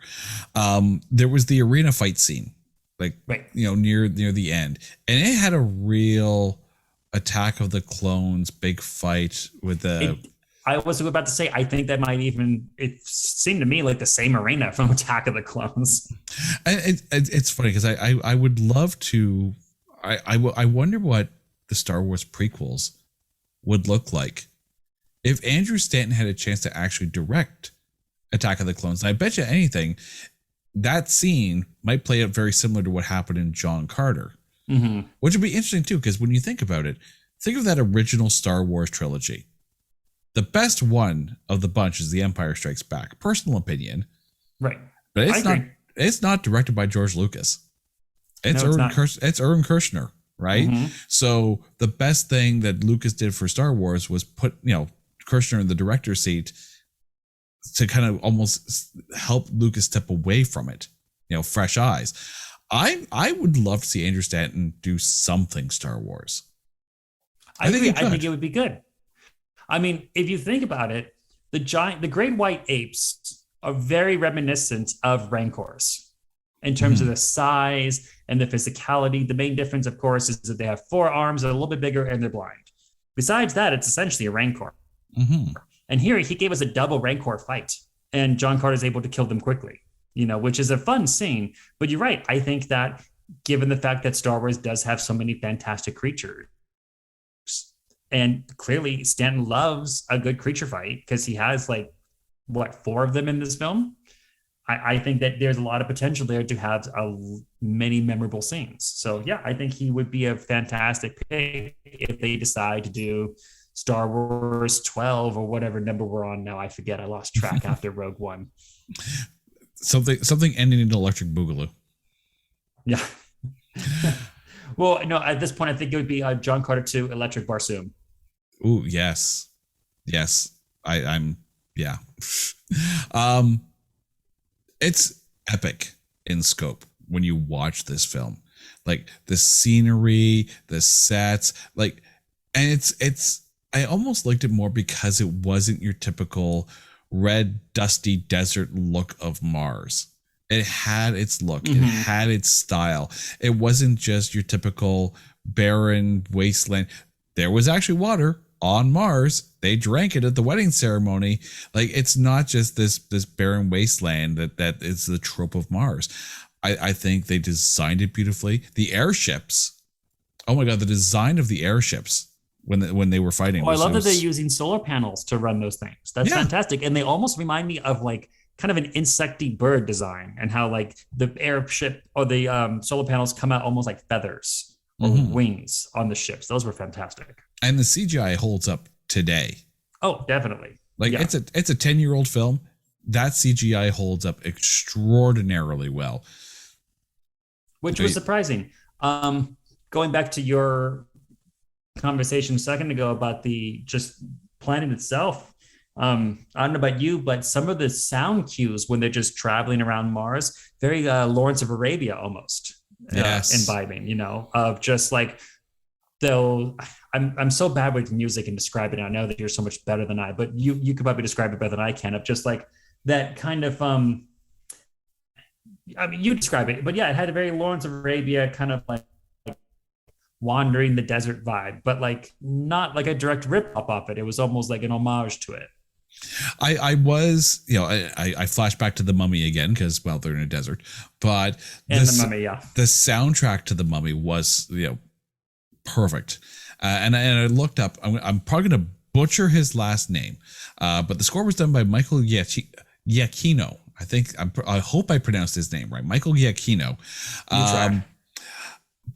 There was the arena fight scene, near the end, and it had a real Attack of the Clones big fight with the. I was about to say, I think that might even, it seemed to me like the same arena from Attack of the Clones. It's funny because I would love to. I wonder what the Star Wars prequels would look like if Andrew Stanton had a chance to actually direct Attack of the Clones. And I bet you anything, that scene might play out very similar to what happened in John Carter, which would be interesting too, because when you think about it, think of that original Star Wars trilogy. The best one of the bunch is The Empire Strikes Back. Personal opinion. Right. But it's not directed by George Lucas. It's Irvin Kershner, right? Mm-hmm. So the best thing that Lucas did for Star Wars was put, Kershner in the director's seat to kind of almost help Lucas step away from it, fresh eyes. I would love to see Andrew Stanton do something Star Wars. I think it would be good. I mean, if you think about it, the great white apes are very reminiscent of Rancors in terms of the size and the physicality. The main difference, of course, is that they have 4 arms, they're a little bit bigger, and they're blind. Besides that, it's essentially a Rancor. Mm-hmm. And here he gave us a double Rancor fight, and John Carter is able to kill them quickly, which is a fun scene. But you're right. I think that given the fact that Star Wars does have so many fantastic creatures, and clearly Stanton loves a good creature fight because he has 4 of them in this film. I think that there's a lot of potential there to have many memorable scenes. So yeah, I think he would be a fantastic pick if they decide to do Star Wars 12 or whatever number we're on now. I forget. I lost track after Rogue One. Something ending in Electric Boogaloo. Yeah. Well, no, at this point, I think it would be John Carter 2, Electric Barsoom. Ooh, yes. I'm yeah. It's epic in scope when you watch this film. Like the scenery, the sets, like, and it's I almost liked it more because it wasn't your typical red, dusty desert look of Mars. It had its look, it had its style. It wasn't just your typical barren wasteland. There was actually water on Mars. They drank it at the wedding ceremony. Like, it's not just this barren wasteland that is the trope of Mars. I think they designed it beautifully. The airships. Oh my God, the design of the airships when they were fighting. Oh, I love that they're using solar panels to run those things. That's fantastic. And they almost remind me of like kind of an insecty bird design, and how like the airship or the solar panels come out almost like feathers or wings on the ships. Those were fantastic. And the CGI holds up today. Oh, definitely. Like it's a 10-year-old film. That CGI holds up extraordinarily well. Which was surprising. Going back to your conversation a second ago about the just planet itself. I don't know about you, but some of the sound cues when they're just traveling around Mars, very Lawrence of Arabia almost. Imbibing, you know, of just like, though I'm so bad with music and describing it. I know that you're so much better than I, but you could probably describe it better than I can, of just like that kind of I mean, you describe it, but yeah, it had a very Lawrence of Arabia kind of like wandering the desert vibe, but like not like a direct rip off it. It was almost like an homage to it. I was, you know, I flash back to The Mummy again because, well, they're in a desert, but The Mummy, yeah. The soundtrack to The Mummy was, you know, perfect. And I looked up, I'm probably going to butcher his last name, but the score was done by Michael Giacchino. I hope I pronounced his name right. Michael Giacchino.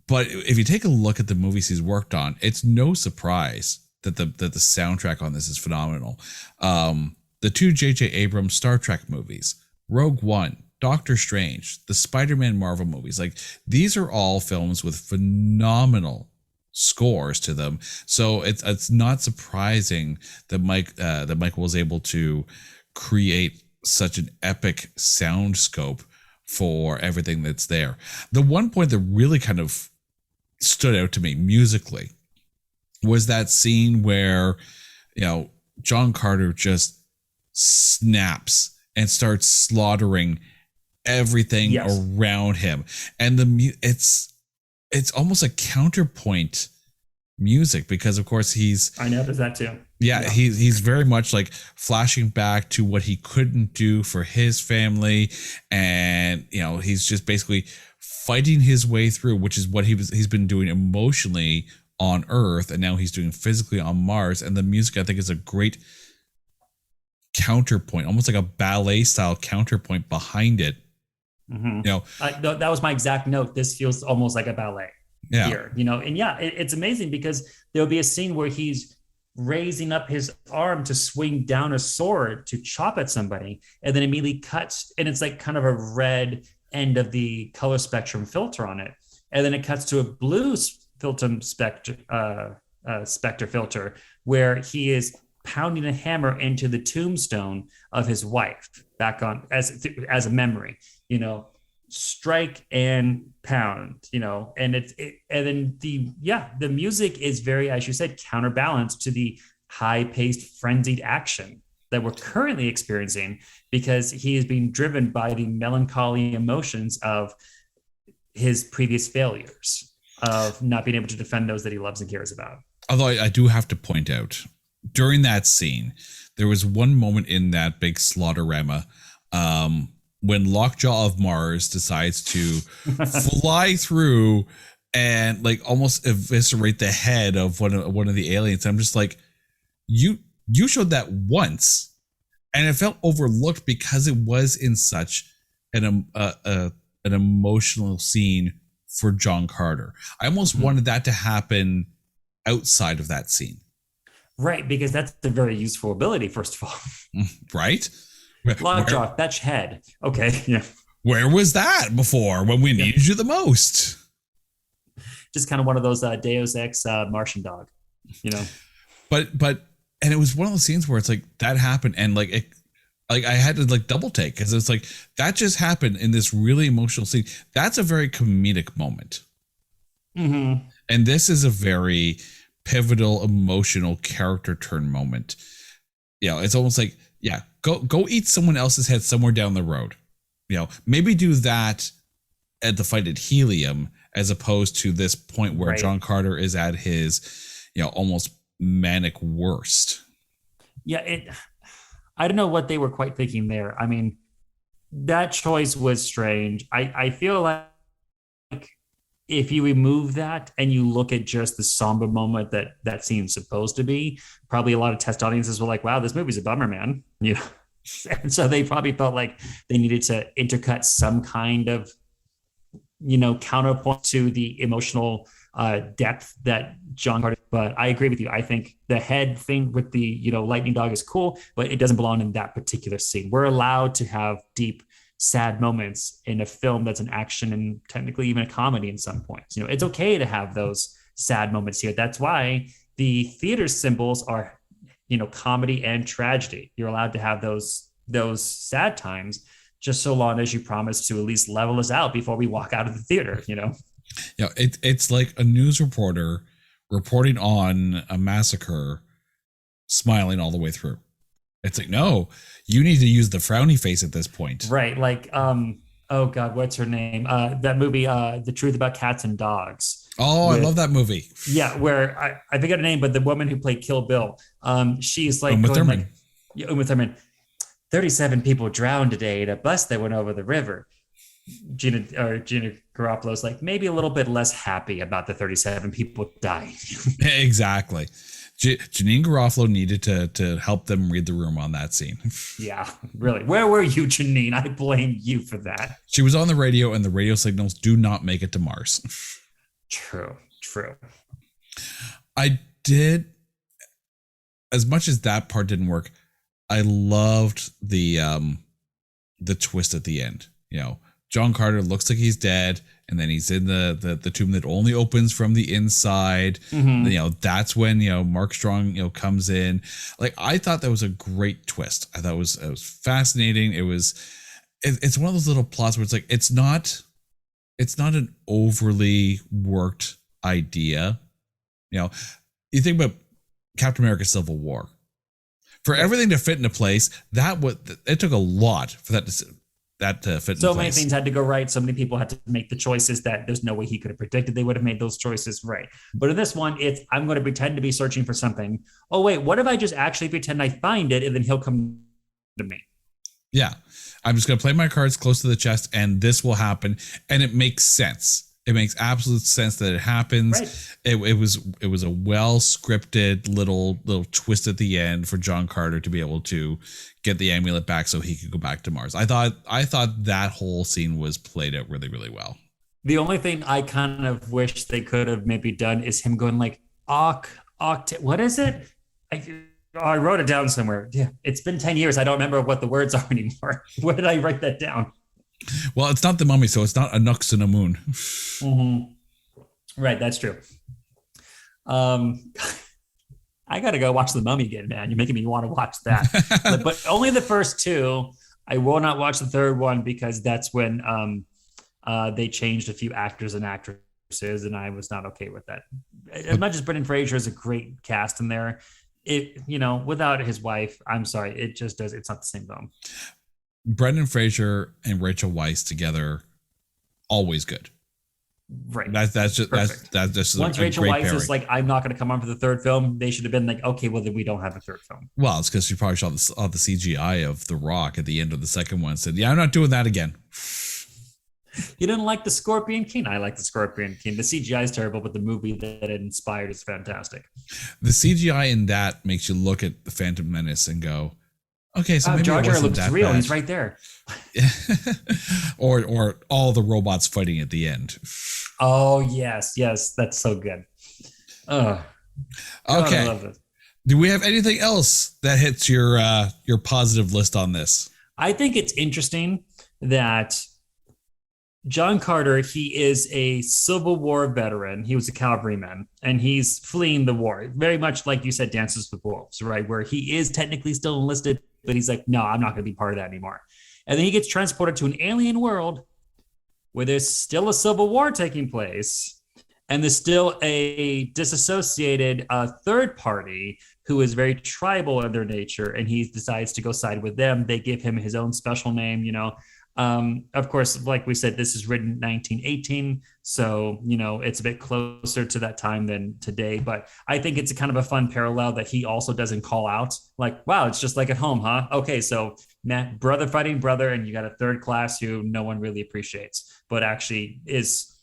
But if you take a look at the movies he's worked on, it's no surprise that the soundtrack on this is phenomenal. The two J.J. Abrams Star Trek movies, Rogue One, Doctor Strange, the Spider-Man Marvel movies, like these are all films with phenomenal scores to them. So it's not surprising that Michael was able to create such an epic sound scope for everything that's there. The one point that really kind of stood out to me musically was that scene where, you know, John Carter just snaps and starts slaughtering everything around him, and it's almost a counterpoint music because, of course, I noticed that too. Yeah, he's very much like flashing back to what he couldn't do for his family, and you know, he's just basically fighting his way through, which is what he's been doing emotionally on Earth, and now he's doing physically on Mars. And the music, I think, is a great counterpoint, almost like a ballet style counterpoint behind it. You know, that was my exact note. This feels almost like a ballet here, you know, and it's amazing because there'll be a scene where he's raising up his arm to swing down a sword to chop at somebody, and then immediately cuts, and it's like kind of a red end of the color spectrum filter on it, and then it cuts to a blue spectre filter where he is pounding a hammer into the tombstone of his wife back on as a memory, you know, strike and pound, you know, and and then the music is very, as you said, counterbalanced to the high-paced frenzied action that we're currently experiencing, because he is being driven by the melancholy emotions of his previous failures, of not being able to defend those that he loves and cares about. Although I do have to point out, during that scene, there was one moment in that big slaughterama when Lockjaw of Mars decides to fly through and like almost eviscerate the head of one of the aliens. I'm just like, you showed that once, and it felt overlooked because it was in such an emotional scene for John Carter. I almost wanted that to happen outside of that scene. Right, because that's a very useful ability, first of all. Right? Lockjaw, fetch head. Okay, yeah. Where was that before when we needed you the most? Just kind of one of those Deus Ex Martian dog, you know. But and it was one of those scenes where it's like that happened and like it, like I had to like double take because it's like that just happened in this really emotional scene. That's a very comedic moment. Mm-hmm. And this is a very pivotal emotional character turn moment. You know, it's almost like, yeah, go eat someone else's head somewhere down the road. You know, maybe do that at the fight at Helium as opposed to this point where John Carter is at his, you know, almost manic worst. Yeah, I don't know what they were quite thinking there. I mean, that choice was strange. I feel like if you remove that and you look at just the somber moment that scene's supposed to be, probably a lot of test audiences were like, wow, this movie's a bummer, man. You know? And so they probably felt like they needed to intercut some kind of, you know, counterpoint to the emotional depth that John Carter. But I agree with you. I think the head thing with the, you know, lightning dog is cool, but it doesn't belong in that particular scene. We're allowed to have deep, sad moments in a film that's an action and technically even a comedy in some points. You know, it's okay to have those sad moments here. That's why the theater symbols are, you know, comedy and tragedy. You're allowed to have those sad times, just so long as you promise to at least level us out before we walk out of the theater, you know? Yeah, it's like a news reporter reporting on a massacre, smiling all the way through. It's like, no, you need to use the frowny face at this point. Right. Like, oh God, what's her name? That movie, The Truth About Cats and Dogs. Oh, I love that movie. Yeah, where I forget her name, but the woman who played Kill Bill, she's like, Uma Thurman. Uma Thurman. 37 people drowned today in a bus that went over the river. Gina Garoppolo's like maybe a little bit less happy about the 37 people dying. Exactly. Janine Garofalo needed to help them read the room on that scene. Yeah, really. Where were you, Janine? I blame you for that. She was on the radio, and the radio signals do not make it to Mars. True. I did, as much as that part didn't work, I loved the twist at the end. You know, John Carter looks like he's dead, and then he's in the tomb that only opens from the inside. Mm-hmm. You know, that's when, you know, Mark Strong, you know, comes in. Like, I thought that was a great twist. I thought it was fascinating. It's one of those little plots where it's like it's not an overly worked idea. You know, you think about Captain America: Civil War. For everything to fit into place, it took a lot for that to fit into place. So many things had to go right. So many people had to make the choices that there's no way he could have predicted they would have made those choices right. But in this one, I'm going to pretend to be searching for something. Oh, wait, what if I just actually pretend I find it and then he'll come to me? Yeah. I'm just going to play my cards close to the chest and this will happen. And it makes sense. It makes absolute sense that it happens. Right. It was a well scripted little twist at the end for John Carter to be able to get the amulet back so he could go back to Mars. I thought that whole scene was played out really, really well. The only thing I kind of wish they could have maybe done is him going like, what is it? I wrote it down somewhere. Yeah, it's been 10 years. I don't remember what the words are anymore. Where did I write that down? Well, it's not the mummy, so it's not a Nux and a moon. Mm-hmm. Right, that's true. I got to go watch the mummy again, man. You're making me want to watch that. but only the first two. I will not watch the third one because that's when they changed a few actors and actresses, and I was not okay with that. As much as Brendan Fraser is a great cast in there, without his wife, I'm sorry, it's not the same film. Brendan Fraser and Rachel Weisz together, always good. Right. That's just once Rachel Weisz is like, I'm not going to come on for the third film, they should have been like, okay, well then we don't have a third film. Well, it's because she probably saw the CGI of The Rock at the end of the second one and said, yeah, I'm not doing that again. You didn't like the Scorpion King? I like the Scorpion King. The CGI is terrible, but the movie that it inspired is fantastic. The CGI in that makes you look at the Phantom Menace and go, Okay, so Wow, maybe it Jar Jar wasn't looks that real. bad. He's right there. or all the robots fighting at the end. Oh yes, yes, that's so good. Oh God, I Okay. love this. Do we have anything else that hits your positive list on this? I think it's interesting that John Carter, he is a Civil War veteran. He was a cavalryman and he's fleeing the war. Very much like you said, Dances with Wolves, right? Where he is technically still enlisted, but he's like, no, I'm not going to be part of that anymore. And then he gets transported to an alien world where there's still a civil war taking place. And there's still a disassociated third party who is very tribal in their nature. And he decides to go side with them. They give him his own special name, you know. Of course, like we said, this is written in 1918. So, you know, it's a bit closer to that time than today. But I think it's a kind of a fun parallel that he also doesn't call out like, wow, it's just like at home, huh? Okay, so Matt, brother fighting brother, and you got a third class who no one really appreciates, but actually is,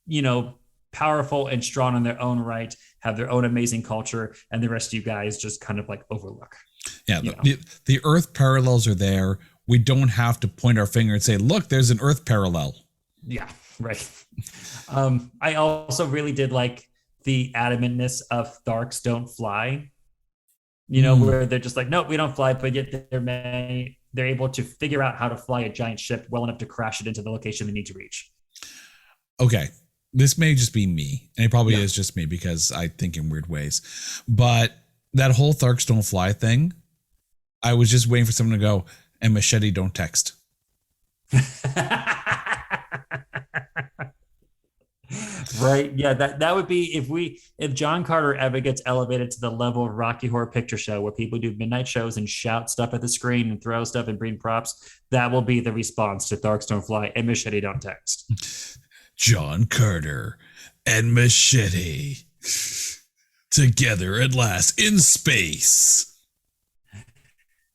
you know, powerful and strong in their own right, have their own amazing culture, and the rest of you guys just kind of like overlook. Yeah, the Earth parallels are there. We don't have to point our finger and say, look, there's an Earth parallel. Yeah, right. I also really did like the adamantness of Tharks don't fly, you know, where they're just like, no, we don't fly, but yet they're able to figure out how to fly a giant ship well enough to crash it into the location they need to reach. Okay. This may just be me, and it probably is just me because I think in weird ways. But that whole Tharks don't fly thing, I was just waiting for someone to go, and machete don't text. Right. Yeah, that would be if John Carter ever gets elevated to the level of Rocky Horror Picture Show where people do midnight shows and shout stuff at the screen and throw stuff and bring props, that will be the response to Tharks Don't Fly and Machete Don't Text. John Carter and Machete together at last in space.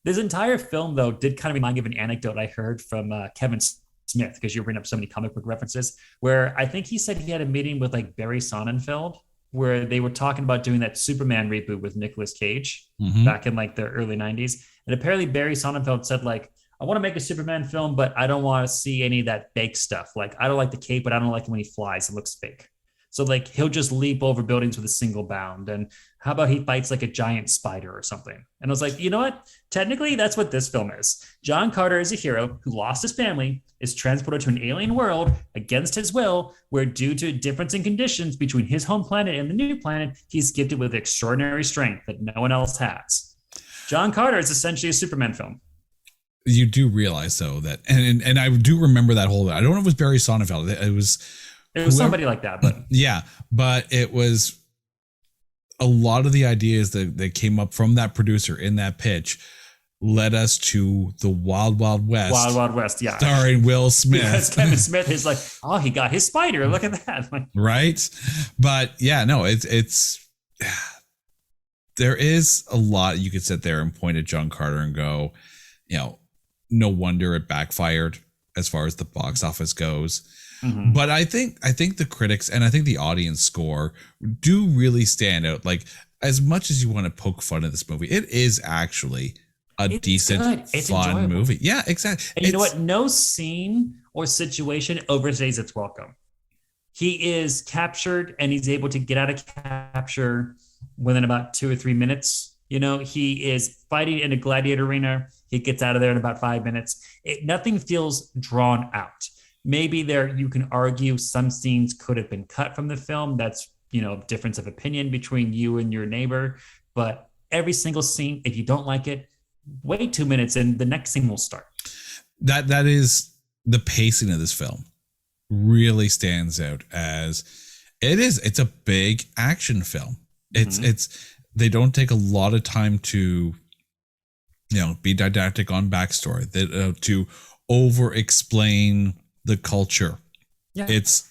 This entire film, though, did kind of remind me of an anecdote I heard from Kevin Smith, because you bring up so many comic book references, where I think he said he had a meeting with like Barry Sonnenfeld, where they were talking about doing that Superman reboot with Nicolas Cage back in like the early 90s. And apparently Barry Sonnenfeld said like, I want to make a Superman film, but I don't want to see any of that fake stuff. Like, I don't like the cape, but I don't like it when he flies. It looks fake. So like he'll just leap over buildings with a single bound. And how about he fights like a giant spider or something? And I was like, you know what? Technically, that's what this film is. John Carter is a hero who lost his family, is transported to an alien world against his will, where due to a difference in conditions between his home planet and the new planet, he's gifted with extraordinary strength that no one else has. John Carter is essentially a Superman film. You do realize though that, and I do remember that whole, I don't know if it was Barry Sonnenfeld. It was somebody like that, but yeah, but it was a lot of the ideas that came up from that producer in that pitch led us to the Wild Wild West. Wild Wild West, yeah. Starring Will Smith. Because Kevin Smith is like, oh, he got his spider. Look at that. Like, right? But yeah, no, it's there is a lot you could sit there and point at John Carter and go, you know, no wonder it backfired as far as the box office goes. But I think the critics and I think the audience score do really stand out. Like, as much as you want to poke fun at this movie, it is actually it's decent, fun enjoyable movie. Yeah, exactly. And you know what? No scene or situation overstays its welcome. He is captured and he's able to get out of capture within about 2 or 3 minutes. You know, he is fighting in a gladiator arena. He gets out of there in about 5 minutes. Nothing feels drawn out. Maybe there you can argue some scenes could have been cut from the film. That's, you know, difference of opinion between you and your neighbor. But every single scene, if you don't like it, wait 2 minutes and the next scene will start. That is the pacing of this film really stands out as it's a big action film. It's they don't take a lot of time to, you know, be didactic on backstory, to over explain the culture. Yeah. It's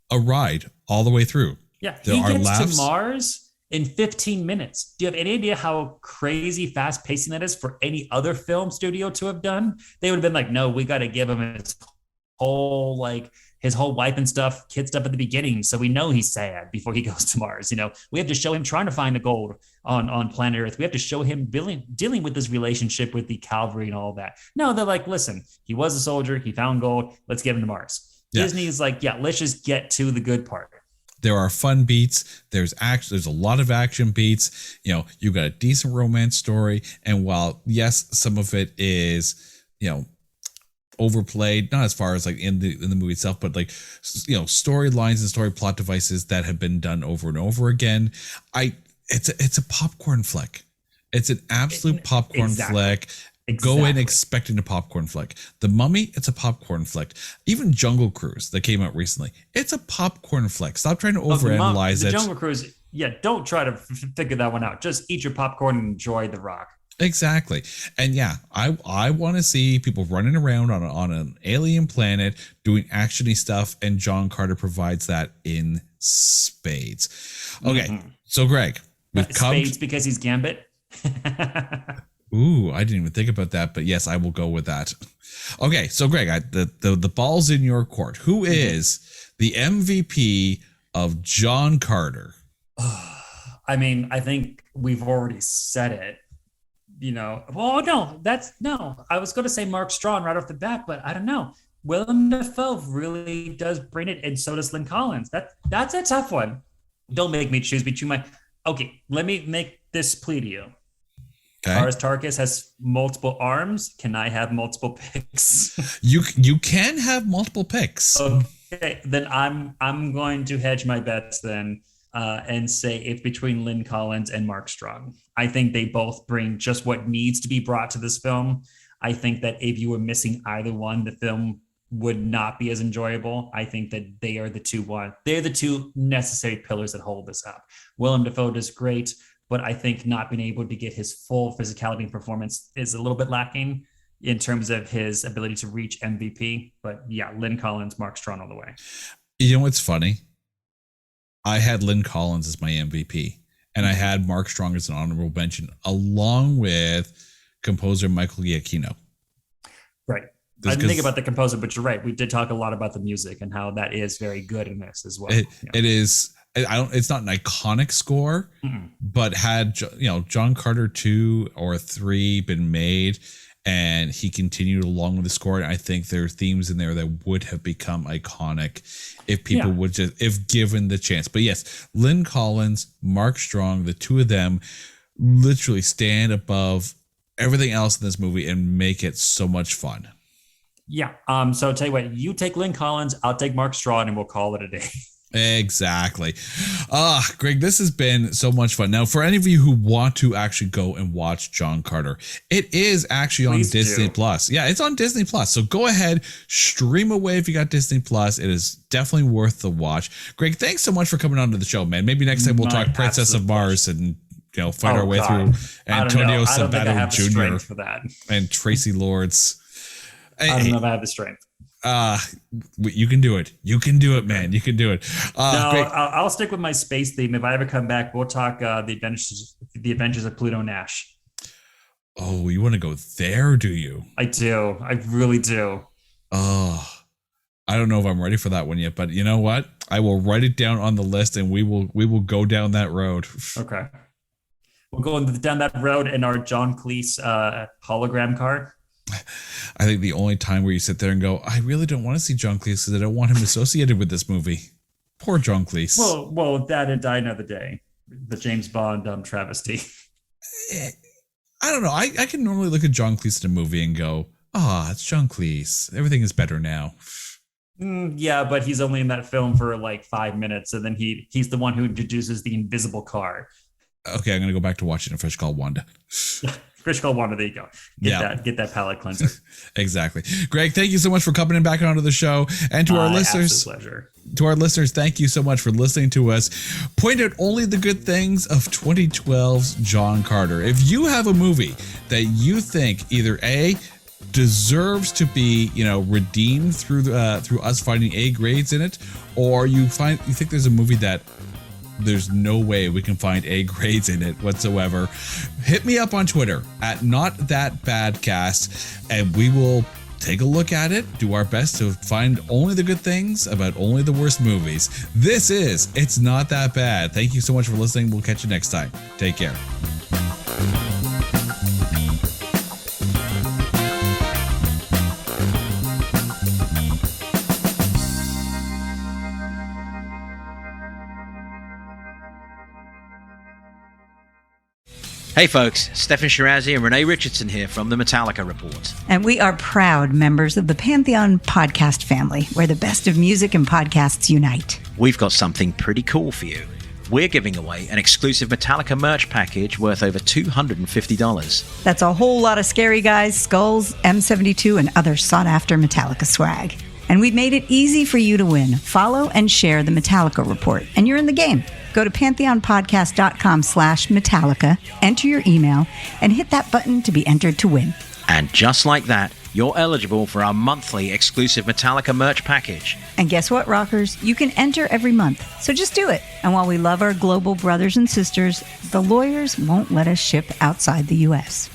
a ride all the way through. Yeah. He gets to Mars in 15 minutes. Do you have any idea how crazy fast pacing that is for any other film studio to have done? They would have been like, no, we got to give him his whole like his whole wife and stuff, kid stuff at the beginning, so we know he's sad before he goes to Mars. We have to show him trying to find the gold on planet Earth. We have to show him dealing with this relationship with the Calvary and all that. No, they're like, listen, he was a soldier, he found gold, let's get him to Mars. Yeah. Disney is like, yeah, let's just get to the good part. There are fun beats. There's a lot of action beats. You've got a decent romance story. And while, yes, some of it is, overplayed, not as far as like in the movie itself, but like, storylines and story plot devices that have been done over and over again. It's a popcorn flick. It's an absolute popcorn flick. Exactly. Go in expecting a popcorn flick. The Mummy, it's a popcorn flick. Even Jungle Cruise that came out recently, it's a popcorn flick. Stop trying to overanalyze it. The Jungle Cruise, don't try to figure that one out. Just eat your popcorn and enjoy the rock. Exactly. And yeah, I want to see people running around on an alien planet doing actiony stuff, and John Carter provides that in spades. Okay, so Greg, spades because he's Gambit. Ooh, I didn't even think about that, but yes, I will go with that. Okay, so Greg, the ball's in your court. Who is the MVP of John Carter? I mean, I think we've already said it. Well, no. I was going to say Mark Strong right off the bat, but I don't know. Willem Dafoe really does bring it, and so does Lynn Collins. That's a tough one. Don't make me choose between my. Okay, let me make this plea to you. Okay. Tarkus has multiple arms. Can I have multiple picks? You can have multiple picks. Okay, then I'm going to hedge my bets then and say it's between Lynn Collins and Mark Strong. I think they both bring just what needs to be brought to this film. I think that if you were missing either one, the film would not be as enjoyable. I think that they are the two necessary pillars that hold this up. Willem Dafoe does great, but I think not being able to get his full physicality and performance is a little bit lacking in terms of his ability to reach MVP. But yeah, Lynn Collins, Mark Strong all the way. You know what's funny? I had Lynn Collins as my MVP, and I had Mark Strong as an honorable mention, along with composer Michael Giacchino. Right. I didn't think about the composer, but you're right. We did talk a lot about the music and how that is very good in this as well. It is. It's not an iconic score, but had John Carter 2 or 3 been made, and he continued along with the score, and I think there are themes in there that would have become iconic if people would if given the chance. But yes, Lynn Collins, Mark Strong, the two of them literally stand above everything else in this movie and make it so much fun. Yeah. So I'll tell you what, you take Lynn Collins, I'll take Mark Strong, and we'll call it a day. Exactly. Greg, this has been so much fun. Now, for any of you who want to actually go and watch John Carter, it is actually on Disney Plus. Yeah, it's on Disney Plus. So go ahead, stream away if you got Disney Plus. It is definitely worth the watch. Greg, thanks so much for coming on to the show, man. Maybe next time we'll talk Princess of Mars and fight our way through Antonio Sabato Jr. for that. And Tracy Lords. I don't know if I have the strength. You can do it. You can do it, man. You can do it. I'll stick with my space theme. If I ever come back, we'll talk the adventures of Pluto Nash. Oh, you want to go there, do you? I do. I really do. Oh, I don't know if I'm ready for that one yet, but you know what? I will write it down on the list, and we will go down that road. Okay. We'll go down that road in our John Cleese hologram car. I think the only time where you sit there and go, I really don't want to see John Cleese because I don't want him associated with this movie. Poor John Cleese. Well, that and Die Another Day, the James Bond travesty. I don't know. I can normally look at John Cleese in a movie and go, it's John Cleese. Everything is better now. Yeah, but he's only in that film for like 5 minutes, and then he's the one who introduces the invisible car. Okay, I'm going to go back to watching A Fish Called Wanda. Fish Called Wanda, there you go. Get that palate cleanser. Exactly. Greg, thank you so much for coming back onto the show. And to our listeners, pleasure. To our listeners, thank you so much for listening to us point out only the good things of 2012's John Carter. If you have a movie that you think either A, deserves to be, redeemed through us finding A grades in it, or you think there's a movie that there's no way we can find A grades in it whatsoever, hit me up on Twitter at NotThatBadCast, and we will take a look at it, do our best to find only the good things about only the worst movies. This is It's Not That Bad. Thank you so much for listening. We'll catch you next time. Take care. Hey folks, Stefan Shirazi and Renee Richardson here from the Metallica Report. And we are proud members of the Pantheon podcast family, where the best of music and podcasts unite. We've got something pretty cool for you. We're giving away an exclusive Metallica merch package worth over $250. That's a whole lot of Scary Guys, Skulls, M72, and other sought-after Metallica swag. And we've made it easy for you to win. Follow and share the Metallica Report, and you're in the game. Go to pantheonpodcast.com/Metallica, enter your email, and hit that button to be entered to win. And just like that, you're eligible for our monthly exclusive Metallica merch package. And guess what, rockers? You can enter every month, so just do it. And while we love our global brothers and sisters, the lawyers won't let us ship outside the U.S.